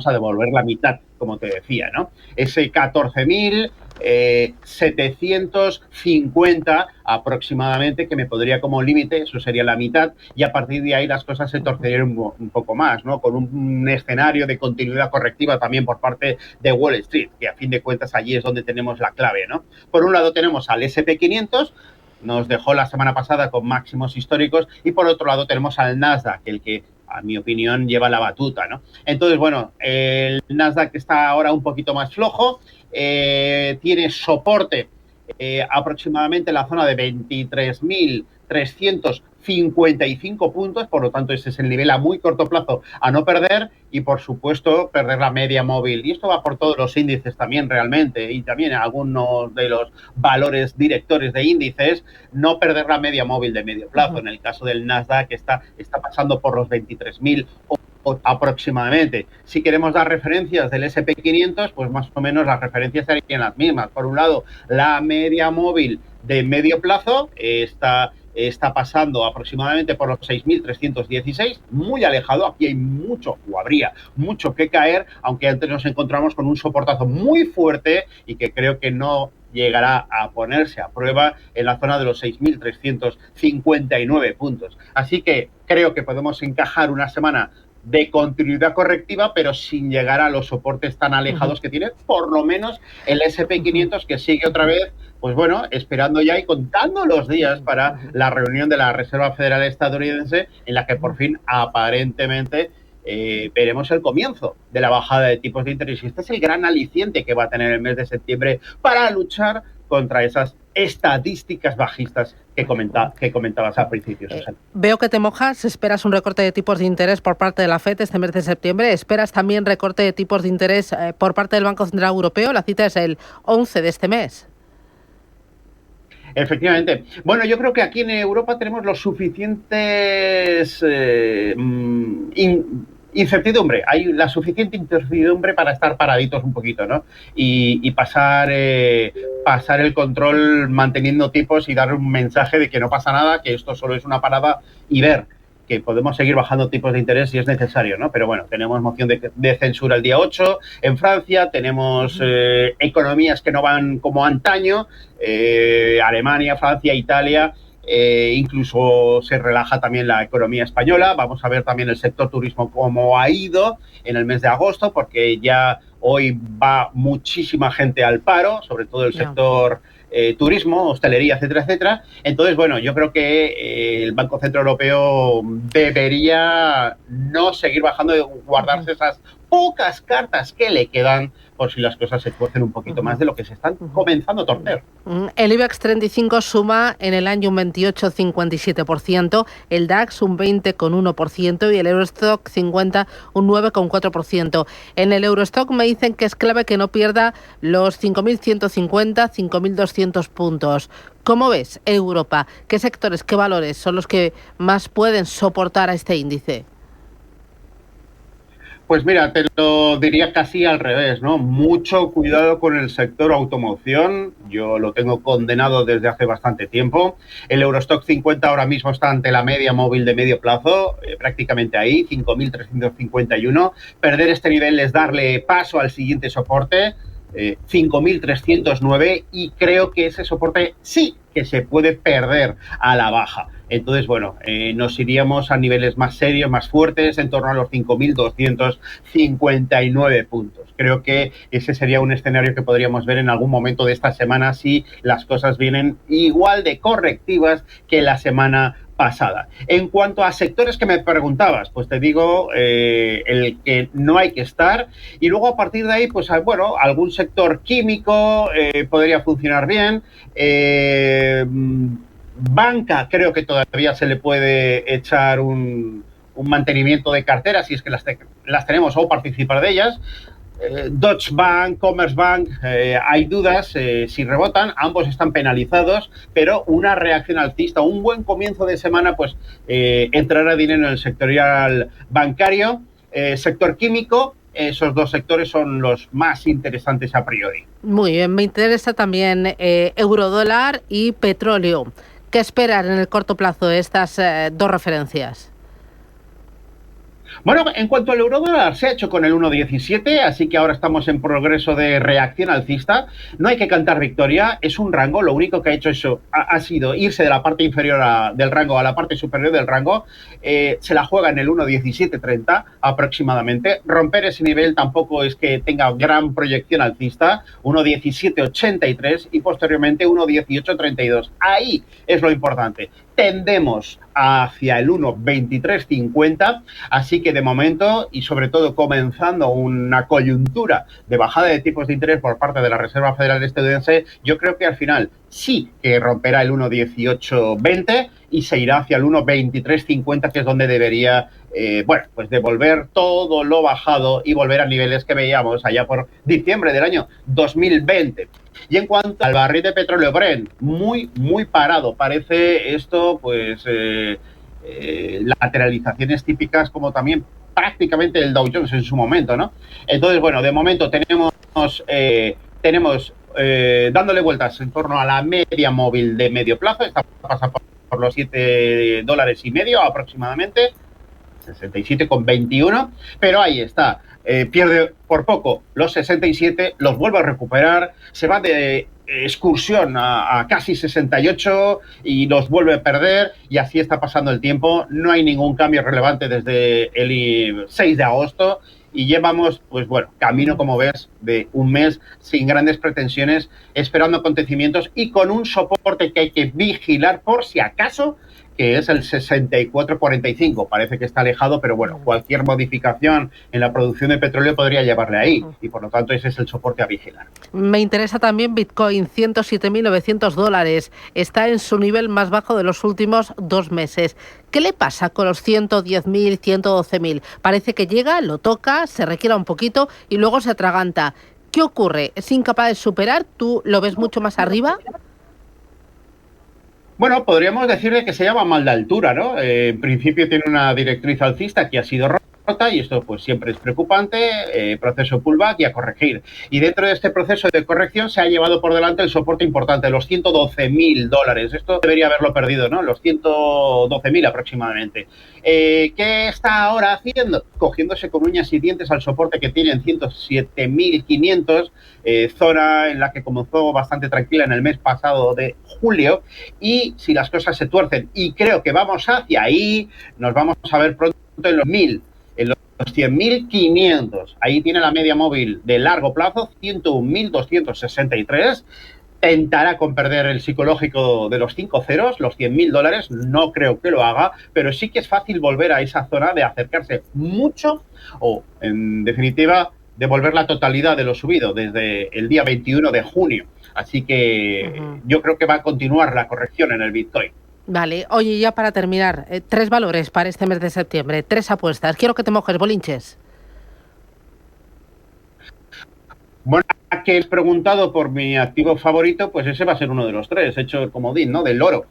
a devolver la mitad, como te decía, ¿no? Ese 14.750 aproximadamente que me podría como límite, eso sería la mitad, y a partir de ahí las cosas se torcerían un poco más, ¿no? Con un escenario de continuidad correctiva también por parte de Wall Street, que a fin de cuentas allí es donde tenemos la clave, ¿no? Por un lado tenemos al S&P 500, nos dejó la semana pasada con máximos históricos, y por otro lado tenemos al Nasdaq, el que a mi opinión lleva la batuta, ¿no? Entonces, bueno, el Nasdaq está ahora un poquito más flojo, tiene soporte aproximadamente en la zona de 23.355 puntos, por lo tanto ese es el nivel a muy corto plazo a no perder, y por supuesto perder la media móvil, y esto va por todos los índices también realmente, y también algunos de los valores directores de índices, no perder la media móvil de medio plazo. En el caso del Nasdaq está pasando por los 23.000 aproximadamente. Si queremos dar referencias del S&P 500, pues más o menos las referencias serían las mismas. Por un lado, la media móvil de medio plazo está pasando aproximadamente por los 6.316, muy alejado. Aquí hay mucho, o habría mucho que caer, aunque antes nos encontramos con un soportazo muy fuerte y que creo que no llegará a ponerse a prueba en la zona de los 6.359 puntos. Así que creo que podemos encajar una semana de continuidad correctiva, pero sin llegar a los soportes tan alejados que tiene, por lo menos el S&P 500, que sigue otra vez, pues bueno, esperando ya y contando los días para la reunión de la Reserva Federal estadounidense, en la que por fin aparentemente veremos el comienzo de la bajada de tipos de interés. Y este es el gran aliciente que va a tener el mes de septiembre para luchar contra esas estadísticas bajistas que comentabas al principio, Susana. Veo que te mojas. ¿Esperas un recorte de tipos de interés por parte de la FED este mes de septiembre? ¿Esperas también recorte de tipos de interés por parte del Banco Central Europeo? La cita es el 11 de este mes. Efectivamente. Bueno, yo creo que aquí en Europa tenemos los suficientes incertidumbre. Hay la suficiente incertidumbre para estar paraditos un poquito, ¿no? Y pasar el control manteniendo tipos y dar un mensaje de que no pasa nada, que esto solo es una parada, y ver que podemos seguir bajando tipos de interés si es necesario, ¿no? Pero bueno, tenemos moción de censura el día 8 en Francia, tenemos economías que no van como antaño, Alemania, Francia, Italia, incluso se relaja también la economía española. Vamos a ver también el sector turismo cómo ha ido en el mes de agosto, porque ya hoy va muchísima gente al paro, sobre todo el sector turismo, hostelería, etcétera, etcétera. Entonces, bueno, yo creo que el Banco Central Europeo debería no seguir bajando y guardarse esas pocas cartas que le quedan por si las cosas se tuercen un poquito más de lo que se están comenzando a torcer. El IBEX 35 suma en el año un 28,57%, el DAX un 20,1% y el Eurostock 50 un 9,4%. En el Eurostock me dicen que es clave que no pierda los 5.150, 5.200 puntos. ¿Cómo ves Europa? ¿Qué sectores, qué valores son los que más pueden soportar a este índice? Pues mira, te lo diría casi al revés, ¿no? Mucho cuidado con el sector automoción. Yo lo tengo condenado desde hace bastante tiempo. El Eurostock 50 ahora mismo está ante la media móvil de medio plazo, prácticamente ahí, 5.351. Perder este nivel es darle paso al siguiente soporte, 5.309, y creo que ese soporte sí que se puede perder a la baja. Entonces, bueno, nos iríamos a niveles más serios, más fuertes, en torno a los 5.259 puntos. Creo que ese sería un escenario que podríamos ver en algún momento de esta semana si las cosas vienen igual de correctivas que la semana pasada. En cuanto a sectores que me preguntabas, pues te digo el que no hay que estar, y luego a partir de ahí, pues bueno, algún sector químico podría funcionar bien. Banca, creo que todavía se le puede echar un mantenimiento de cartera si es que las tenemos, o participar de ellas. Deutsche Bank, Commerzbank, hay dudas si rebotan, ambos están penalizados, pero una reacción alcista, un buen comienzo de semana, pues entrará dinero en el sectorial bancario, sector químico. Esos dos sectores son los más interesantes a priori. Muy bien, me interesa también eurodólar y petróleo. ¿Qué esperar en el corto plazo de estas dos referencias? Bueno, en cuanto al eurodólar, se ha hecho con el 1,17, así que ahora estamos en progreso de reacción alcista. No hay que cantar victoria, es un rango, lo único que ha hecho eso ha sido irse de la parte inferior del rango a la parte superior del rango. Se la juega en el 1,1730 aproximadamente. Romper ese nivel tampoco es que tenga gran proyección alcista, 1,1783 y posteriormente 1,1832. Ahí es lo importante. Tendemos hacia el 1,2350, así que de momento, y sobre todo comenzando una coyuntura de bajada de tipos de interés por parte de la Reserva Federal estadounidense, yo creo que al final sí que romperá el 1,1820 y se irá hacia el 1,2350, que es donde debería, pues devolver todo lo bajado y volver a niveles que veíamos allá por diciembre del año 2020. Y en cuanto al barril de petróleo Brent, muy parado. Parece esto, pues, lateralizaciones típicas como también prácticamente el Dow Jones en su momento, ¿no? Entonces, bueno, de momento tenemos dándole vueltas en torno a la media móvil de medio plazo. Está pasando por los $7.50 aproximadamente, 67,21, pero ahí está. Pierde por poco los 67, los vuelve a recuperar, se va de excursión a casi 68 y los vuelve a perder, y así está pasando el tiempo. No hay ningún cambio relevante desde el 6 de agosto y llevamos, pues bueno, camino, como ves, de un mes sin grandes pretensiones, esperando acontecimientos y con un soporte que hay que vigilar por si acaso, que es el 64,45. Parece que está alejado, pero bueno, cualquier modificación en la producción de petróleo podría llevarle ahí, y por lo tanto ese es el soporte a vigilar. Me interesa también Bitcoin, $107.900. Está en su nivel más bajo de los últimos 2 meses. ¿Qué le pasa con los 110.000, 112.000? Parece que llega, lo toca, se requiera un poquito y luego se atraganta. ¿Qué ocurre? ¿Es incapaz de superar? ¿Tú lo ves mucho más arriba? Bueno, podríamos decirle que se llama mal de altura, ¿no? En principio tiene una directriz alcista que ha sido rota y esto pues siempre es preocupante, proceso pullback y a corregir. Y dentro de este proceso de corrección se ha llevado por delante el soporte importante, los $112.000. Esto debería haberlo perdido, ¿no? Los 112.000 aproximadamente. ¿Qué está ahora haciendo? Cogiéndose con uñas y dientes al soporte que tiene en 107.500, zona en la que comenzó bastante tranquila en el mes pasado de julio, y si las cosas se tuercen, y creo que vamos hacia ahí, nos vamos a ver pronto en los 1.000, en los 100.500. Ahí tiene la media móvil de largo plazo, 101.263. Tentará con perder el psicológico de los 5 ceros, los $100.000. No creo que lo haga, pero sí que es fácil volver a esa zona de acercarse mucho o, en definitiva, devolver la totalidad de lo subido desde el día 21 de junio. Así que yo creo que va a continuar la corrección en el Bitcoin. Vale, oye, ya para terminar, 3 valores para este mes de septiembre, 3 apuestas. Quiero que te mojes, Bolinches. Bueno, que es preguntado por mi activo favorito, pues ese va a ser uno de los 3, hecho el comodín, ¿no? Del oro.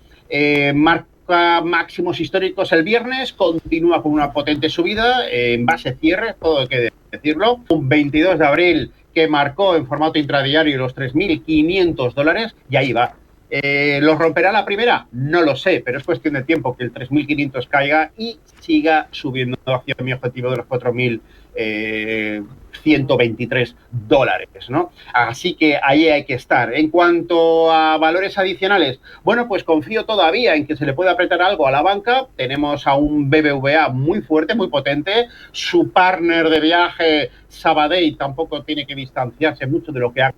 Marca máximos históricos el viernes, continúa con una potente subida en base cierre, todo hay que decirlo. Un 22 de abril que marcó en formato intradiario los $3.500 y ahí va. ¿Los romperá la primera? No lo sé, pero es cuestión de tiempo que el 3.500 caiga y siga subiendo hacia mi objetivo de los 4.123 dólares, ¿no? Así que ahí hay que estar. En cuanto a valores adicionales, bueno, pues confío todavía en que se le pueda apretar algo a la banca. Tenemos a un BBVA muy fuerte, muy potente. Su partner de viaje, Sabadell, tampoco tiene que distanciarse mucho de lo que ha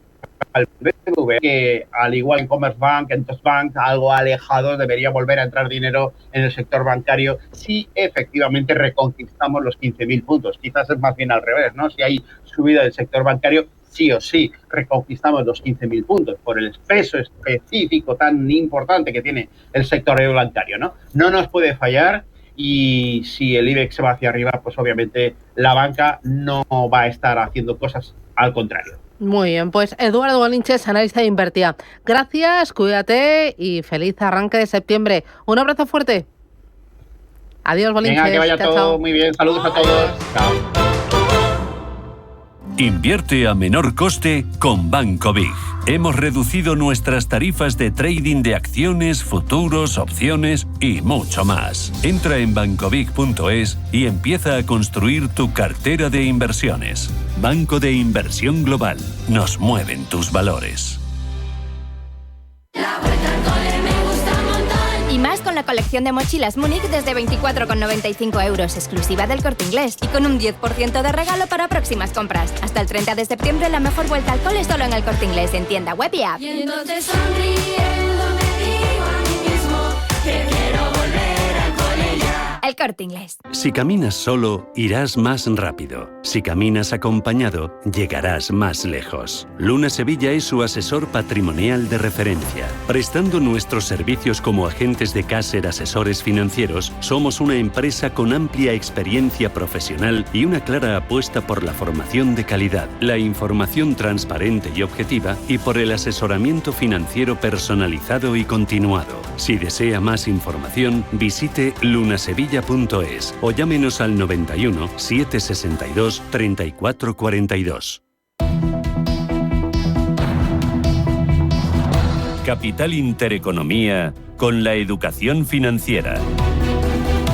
al BBVA, que al igual en Commerzbank, en Postbank, algo alejado, debería volver a entrar dinero en el sector bancario si efectivamente reconquistamos los 15.000 puntos. Quizás es más bien al revés, ¿no? Si hay subida del sector bancario, sí o sí reconquistamos los 15.000 puntos por el peso específico tan importante que tiene el sector bancario, ¿no? No nos puede fallar. Y si el IBEX se va hacia arriba, pues obviamente la banca no va a estar haciendo cosas al contrario. Muy bien, pues Eduardo Bolinches, analista de Invertia. Gracias, cuídate y feliz arranque de septiembre. Un abrazo fuerte. Adiós, Bolinches. Venga, que vaya todo muy bien. Saludos a todos. Chao. Invierte a menor coste con Banco Big. Hemos reducido nuestras tarifas de trading de acciones, futuros, opciones y mucho más. Entra en bancobig.es y empieza a construir tu cartera de inversiones. Banco de Inversión Global. Nos mueven tus valores. Y más con la colección de mochilas Múnich desde 24,95 €, exclusiva del Corte Inglés, y con un 10% de regalo para próximas compras. Hasta el 30 de septiembre la mejor vuelta al cole solo en el Corte Inglés, en tienda web y app. Y entonces sonriendo me digo a mí mismo que quiero volver al cole ya. El Corte Inglés. Si caminas solo, irás más rápido. Si caminas acompañado, llegarás más lejos. Luna Sevilla es su asesor patrimonial de referencia. Prestando nuestros servicios como agentes de Caser Asesores Financieros, somos una empresa con amplia experiencia profesional y una clara apuesta por la formación de calidad, la información transparente y objetiva y por el asesoramiento financiero personalizado y continuado. Si desea más información, visite lunasevilla.es o llámenos al 91 762 3442. Capital Intereconomía con la educación financiera.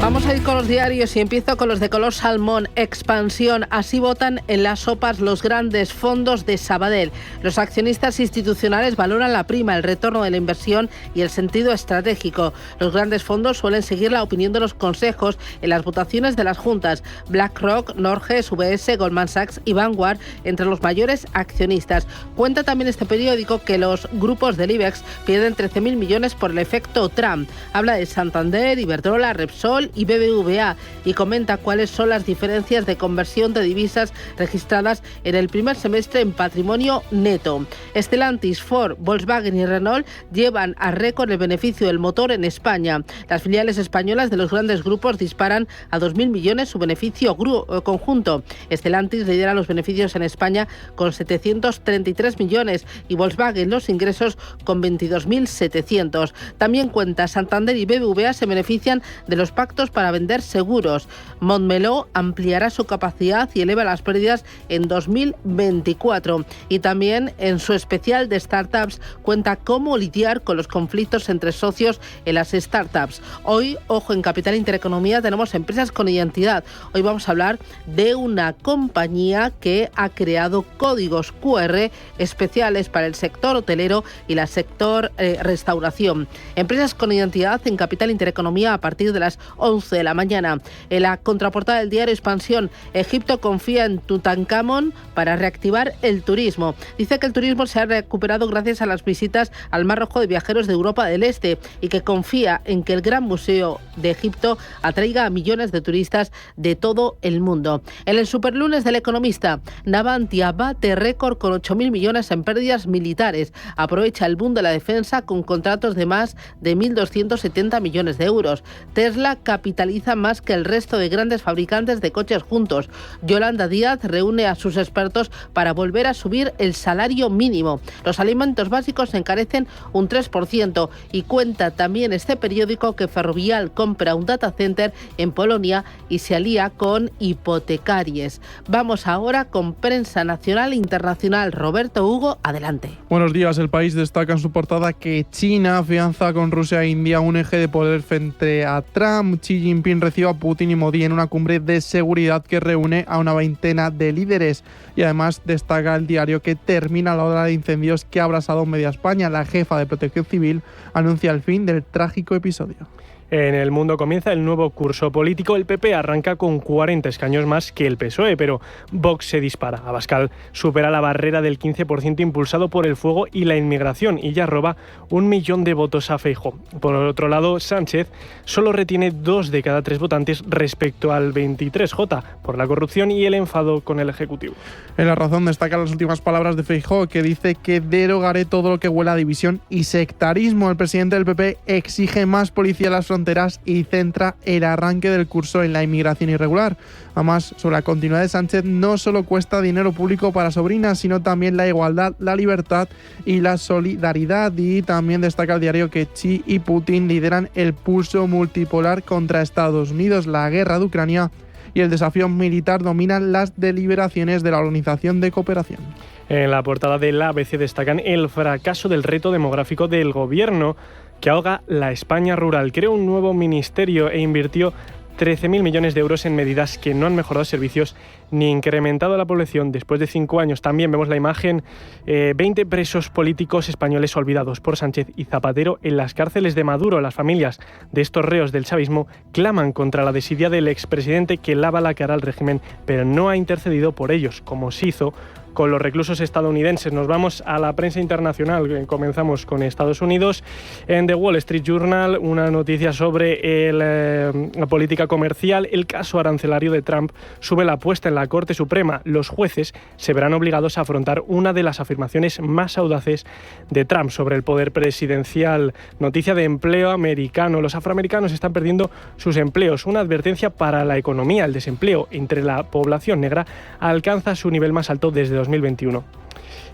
Vamos a ir con los diarios y empiezo con los de color salmón. Expansión. Así votan en las sopas los grandes fondos de Sabadell. Los accionistas institucionales valoran la prima, el retorno de la inversión y el sentido estratégico. Los grandes fondos suelen seguir la opinión de los consejos en las votaciones de las juntas. BlackRock, Norges, UBS, Goldman Sachs y Vanguard entre los mayores accionistas. Cuenta también este periódico que los grupos del IBEX pierden 13.000 millones por el efecto Trump. Habla de Santander, Iberdrola, Repsol y BBVA y comenta cuáles son las diferencias de conversión de divisas registradas en el primer semestre en patrimonio neto. Stellantis, Ford, Volkswagen y Renault llevan a récord el beneficio del motor en España. Las filiales españolas de los grandes grupos disparan a 2.000 millones su beneficio conjunto. Stellantis lidera los beneficios en España con 733 millones y Volkswagen los ingresos con 22.700. También cuenta Santander y BBVA se benefician de los pactos para vender seguros. Montmeló ampliará su capacidad y eleva las pérdidas en 2024. Y también en su especial de startups cuenta cómo lidiar con los conflictos entre socios en las startups. Hoy, ojo, en Capital Intereconomía tenemos empresas con identidad. Hoy vamos a hablar de una compañía que ha creado códigos QR especiales para el sector hotelero y el sector restauración. Empresas con identidad en Capital Intereconomía a partir de las 11 de la mañana. En la contraportada del diario Expansión, Egipto confía en Tutankamón para reactivar el turismo. Dice que el turismo se ha recuperado gracias a las visitas al Mar Rojo de viajeros de Europa del Este y que confía en que el Gran Museo de Egipto atraiga a millones de turistas de todo el mundo. En el superlunes del Economista, Navantia bate récord con 8.000 millones en pérdidas militares. Aprovecha el boom de la defensa con contratos de más de 1.270 millones de euros. Tesla capitaliza más que el resto de grandes fabricantes de coches juntos. Yolanda Díaz reúne a sus expertos para volver a subir el salario mínimo. Los alimentos básicos se encarecen un 3% y cuenta también este periódico que Ferrovial compra un data center en Polonia y se alía con hipotecaries. Vamos ahora con prensa nacional e internacional. Roberto Hugo, adelante. Buenos días. El País destaca en su portada que China afianza con Rusia e India un eje de poder frente a Trump. Xi Jinping recibe a Putin y Modi en una cumbre de seguridad que reúne a una veintena de líderes. Y además destaca el diario que termina la ola de incendios que ha abrasado media España. La jefa de Protección Civil anuncia el fin del trágico episodio. En el mundo comienza el nuevo curso político. El PP arranca con 40 escaños más que el PSOE, pero Vox se dispara. Abascal supera la barrera del 15% impulsado por el fuego y la inmigración y ya roba 1 millón de votos a Feijóo. Por otro lado, Sánchez solo retiene 2 de cada 3 votantes respecto al 23J por la corrupción y el enfado con el Ejecutivo. En La Razón destaca las últimas palabras de Feijóo, que dice que derogaré todo lo que huela a división y sectarismo. El presidente del PP exige más policía en las fronteras y centra el arranque del curso en la inmigración irregular. Además, sobre la continuidad de Sánchez, no solo cuesta dinero público para sobrinas, sino también la igualdad, la libertad y la solidaridad. Y también destaca el diario que Xi y Putin lideran el pulso multipolar contra Estados Unidos, la guerra de Ucrania y el desafío militar dominan las deliberaciones de la Organización de Cooperación. En la portada del ABC destacan el fracaso del reto demográfico del gobierno que ahoga la España rural. Creó un nuevo ministerio e invirtió 13.000 millones de euros en medidas que no han mejorado servicios ni incrementado la población después de 5 años. También vemos la imagen, 20 presos políticos españoles olvidados por Sánchez y Zapatero en las cárceles de Maduro. Las familias de estos reos del chavismo claman contra la desidia del expresidente que lava la cara al régimen, pero no ha intercedido por ellos, como se hizo con los reclusos estadounidenses. Nos vamos a la prensa internacional. Comenzamos con Estados Unidos. En The Wall Street Journal, una noticia sobre la política comercial. El caso arancelario de Trump sube la apuesta en la Corte Suprema. Los jueces se verán obligados a afrontar una de las afirmaciones más audaces de Trump sobre el poder presidencial. Noticia de empleo americano. Los afroamericanos están perdiendo sus empleos. Una advertencia para la economía. El desempleo entre la población negra alcanza su nivel más alto desde 2021.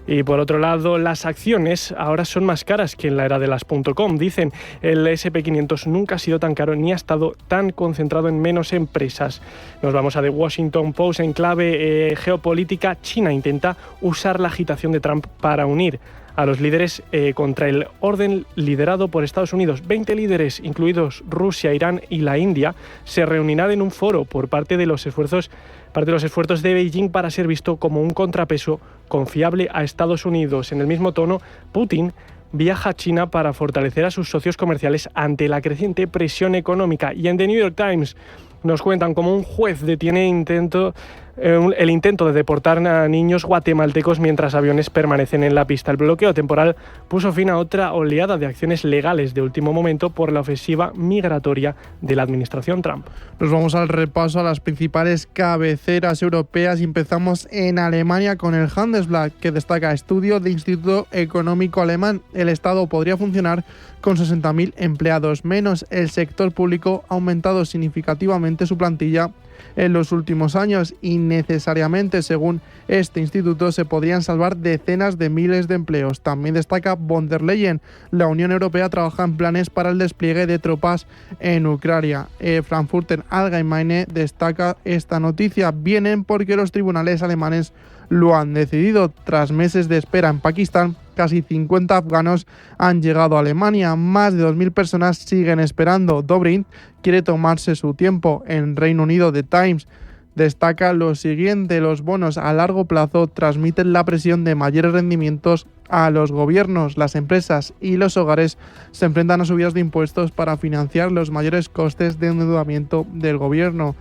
Y por otro lado, las acciones ahora son más caras que en la era de las .com. Dicen, el S&P 500 nunca ha sido tan caro ni ha estado tan concentrado en menos empresas. Nos vamos a The Washington Post en clave geopolítica. China intenta usar la agitación de Trump para unir a los líderes contra el orden liderado por Estados Unidos. 20 líderes, incluidos Rusia, Irán y la India, se reunirán en un foro por parte de los esfuerzos de Beijing para ser visto como un contrapeso confiable a Estados Unidos. En el mismo tono, Putin viaja a China para fortalecer a sus socios comerciales ante la creciente presión económica. Y en The New York Times nos cuentan cómo un juez detiene el intento de deportar a niños guatemaltecos mientras aviones permanecen en la pista. El bloqueo temporal puso fin a otra oleada de acciones legales de último momento por la ofensiva migratoria de la administración Trump. Nos vamos al repaso a las principales cabeceras europeas y empezamos en Alemania con el Handelsblatt, que destaca estudio del Instituto Económico Alemán. El Estado podría funcionar con 60.000 empleados menos. El sector público ha aumentado significativamente su plantilla en los últimos años y necesariamente, según este instituto, se podrían salvar decenas de miles de empleos. También destaca von der Leyen. La Unión Europea trabaja en planes para el despliegue de tropas en Ucrania. Frankfurter Allgemeine destaca esta noticia. Vienen porque los tribunales alemanes lo han decidido. Tras meses de espera en Pakistán, casi 50 afganos han llegado a Alemania. Más de 2.000 personas siguen esperando. Dobrindt quiere tomarse su tiempo. En Reino Unido, The Times destaca lo siguiente: los bonos a largo plazo transmiten la presión de mayores rendimientos a los gobiernos. Las empresas y los hogares se enfrentan a subidas de impuestos para financiar los mayores costes de endeudamiento del gobierno.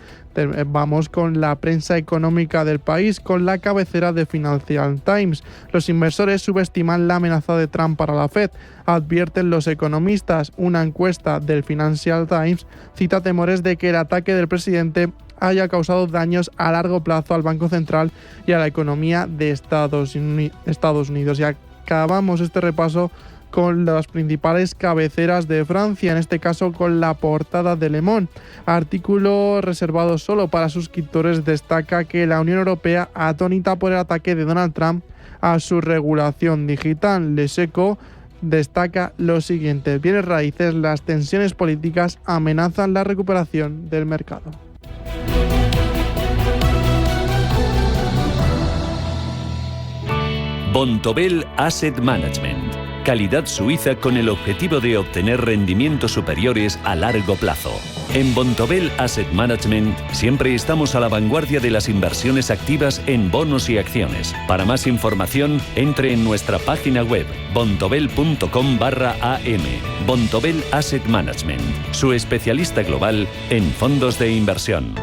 Vamos con la prensa económica del país, con la cabecera de Financial Times. Los inversores subestiman la amenaza de Trump para la Fed, advierten los economistas. Una encuesta del Financial Times cita temores de que el ataque del presidente haya causado daños a largo plazo al Banco Central y a la economía de Estados Unidos. Y acabamos este repaso con las principales cabeceras de Francia, en este caso con la portada de Le Monde. Artículo reservado solo para suscriptores destaca que la Unión Europea atónita por el ataque de Donald Trump a su regulación digital. Les Echo destaca lo siguiente: bienes raíces, las tensiones políticas amenazan la recuperación del mercado. Bontobel Asset Management. Calidad suiza con el objetivo de obtener rendimientos superiores a largo plazo. En Bontobel Asset Management siempre estamos a la vanguardia de las inversiones activas en bonos y acciones. Para más información, entre en nuestra página web bontobel.com/am. Bontobel Asset Management, su especialista global en fondos de inversión.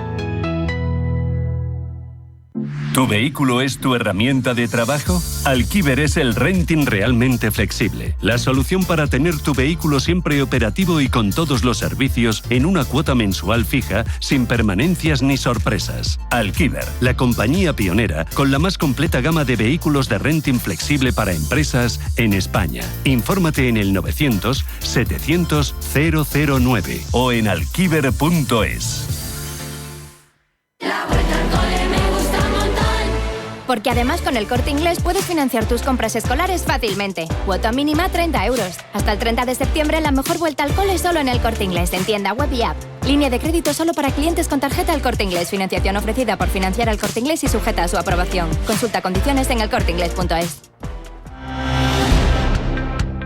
¿Tu vehículo es tu herramienta de trabajo? Alquiver es el renting realmente flexible. La solución para tener tu vehículo siempre operativo y con todos los servicios en una cuota mensual fija, sin permanencias ni sorpresas. Alquiver, la compañía pionera con la más completa gama de vehículos de renting flexible para empresas en España. Infórmate en el 900 700 009 o en alquiver.es. Porque además con el Corte Inglés puedes financiar tus compras escolares fácilmente. Cuota mínima 30 euros. Hasta el 30 de septiembre la mejor vuelta al cole solo en el Corte Inglés, en tienda web y app. Línea de crédito solo para clientes con tarjeta El Corte Inglés. Financiación ofrecida por Financiar El Corte Inglés y sujeta a su aprobación. Consulta condiciones en elcorteinglés.es.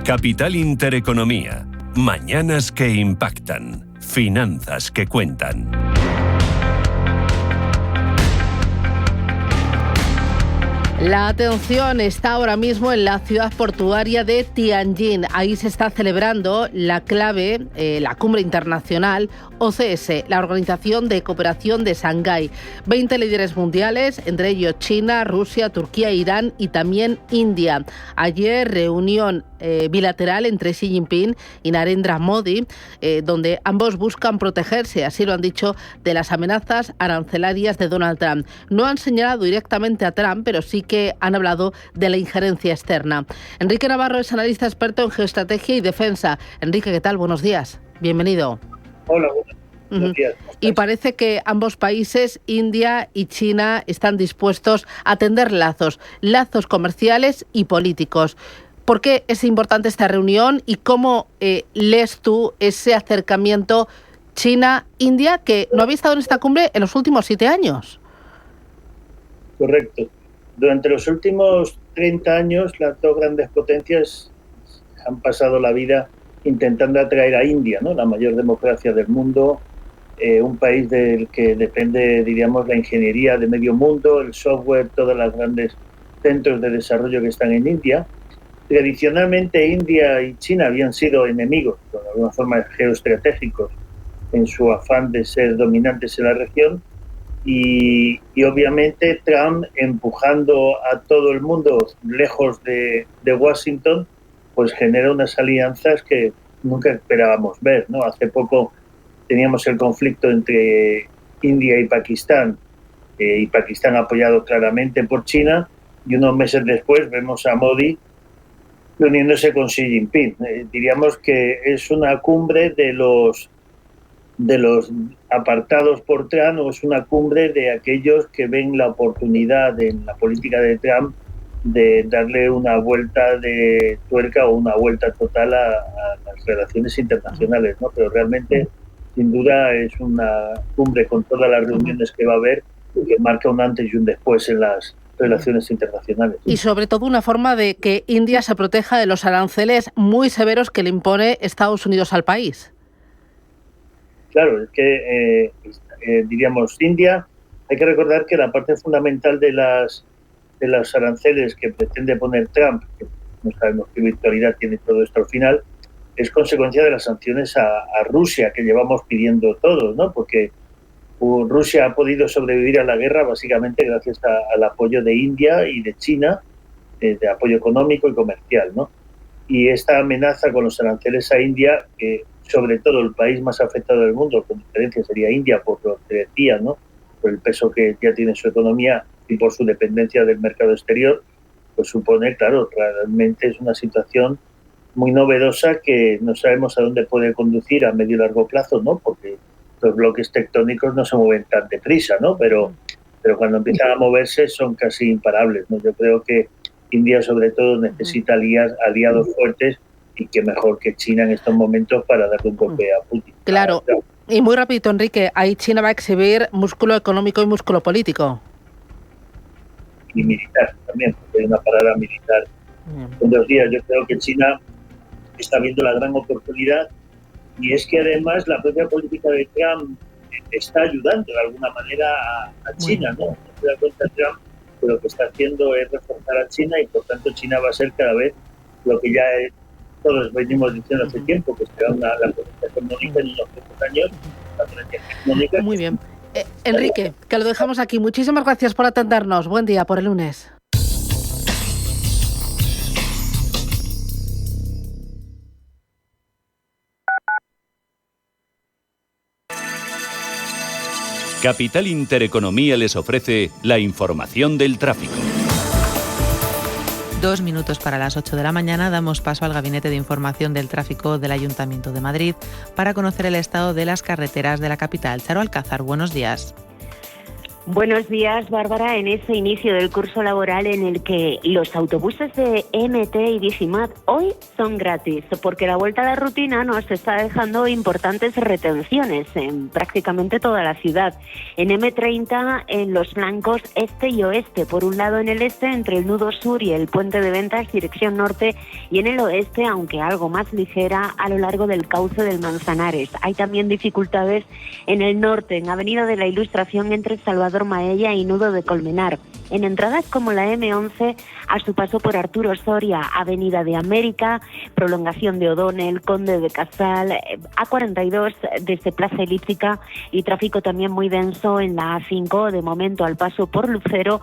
Capital Intereconomía. Mañanas que impactan. Finanzas que cuentan. La atención está ahora mismo en la ciudad portuaria de Tianjin. Ahí se está celebrando la cumbre internacional OCS, la Organización de Cooperación de Shanghái. 20 líderes mundiales, entre ellos China, Rusia, Turquía, Irán y también India. Ayer reunión bilateral entre Xi Jinping y Narendra Modi, donde ambos buscan protegerse, así lo han dicho, de las amenazas arancelarias de Donald Trump. No han señalado directamente a Trump, pero sí que han hablado de la injerencia externa. Enrique Navarro es analista experto en geoestrategia y defensa. Enrique, ¿qué tal? Buenos días. Bienvenido. Hola, buenos días. Y parece que ambos países, India y China, están dispuestos a tender lazos comerciales y políticos. ¿Por qué es importante esta reunión y cómo lees tú ese acercamiento China-India que no había estado en esta cumbre en los últimos 7 años? Correcto. Durante los últimos 30 años, las dos grandes potencias han pasado la vida intentando atraer a India, ¿no? La mayor democracia del mundo, un país del que depende, diríamos, la ingeniería de medio mundo, el software, todos los grandes centros de desarrollo que están en India. Tradicionalmente India y China habían sido enemigos, de alguna forma geoestratégicos, en su afán de ser dominantes en la región. Y obviamente Trump, empujando a todo el mundo lejos de Washington, pues genera unas alianzas que nunca esperábamos ver, ¿no? Hace poco teníamos el conflicto entre India y Pakistán apoyado claramente por China, y unos meses después vemos a Modi reuniéndose con Xi Jinping. Diríamos que es una cumbre de los apartados por Trump, o es una cumbre de aquellos que ven la oportunidad en la política de Trump de darle una vuelta de tuerca o una vuelta total a las relaciones internacionales, ¿no? Pero realmente, sin duda, es una cumbre con todas las reuniones que va a haber que marca un antes y un después en las relaciones internacionales. Y sobre todo una forma de que India se proteja de los aranceles muy severos que le impone Estados Unidos al país. Claro, es que, diríamos, India, hay que recordar que la parte fundamental de los aranceles que pretende poner Trump, que no sabemos qué virtualidad tiene todo esto al final, es consecuencia de las sanciones a Rusia, que llevamos pidiendo todos, ¿no? Porque Rusia ha podido sobrevivir a la guerra básicamente gracias al apoyo de India y de China, de apoyo económico y comercial, ¿no? Y esta amenaza con los aranceles a India, que sobre todo el país más afectado del mundo, con diferencia sería India, por lo que decía, ¿no? Por el peso que ya tiene su economía y por su dependencia del mercado exterior, pues supone, claro, realmente es una situación muy novedosa que no sabemos a dónde puede conducir a medio y largo plazo, ¿no? Porque los bloques tectónicos no se mueven tan deprisa, ¿no? Pero cuando empiezan a moverse son casi imparables, ¿no? Yo creo que India, sobre todo, necesita aliados fuertes, y que mejor que China en estos momentos para darle un golpe a Putin. Claro. Y muy rapidito, Enrique, ahí China va a exhibir músculo económico y músculo político. Y militar también, porque hay una parada militar en 2 días. Yo creo que China está viendo la gran oportunidad, y es que además la propia política de Trump está ayudando de alguna manera a China, ¿no? No se da cuenta Trump que lo que está haciendo es reforzar a China, y por tanto China va a ser cada vez lo que ya todos venimos diciendo hace tiempo, que será la potencia económica en unos pocos años, la potencia económica. Muy bien. Enrique, que lo dejamos aquí. Muchísimas gracias por atendernos. Buen día por el lunes. Capital Intereconomía les ofrece la información del tráfico. 2 minutos para las 8 de la mañana damos paso al Gabinete de Información del Tráfico del Ayuntamiento de Madrid para conocer el estado de las carreteras de la capital. Charo Alcázar, buenos días. Buenos días, Bárbara. En ese inicio del curso laboral en el que los autobuses de MT y Digimat hoy son gratis, porque la vuelta a la rutina nos está dejando importantes retenciones en prácticamente toda la ciudad. En M30, en los flancos este y oeste, por un lado en el este, entre el nudo sur y el puente de Ventas, dirección norte, y en el oeste, aunque algo más ligera, a lo largo del cauce del Manzanares. Hay también dificultades en el norte, en Avenida de la Ilustración, entre Salvador Maella y Nudo de Colmenar. En entradas como la M11 a su paso por Arturo Soria, Avenida de América, prolongación de O'Donnell, Conde de Casal, A42 desde Plaza Elíptica y tráfico también muy denso en la A5, de momento al paso por Lucero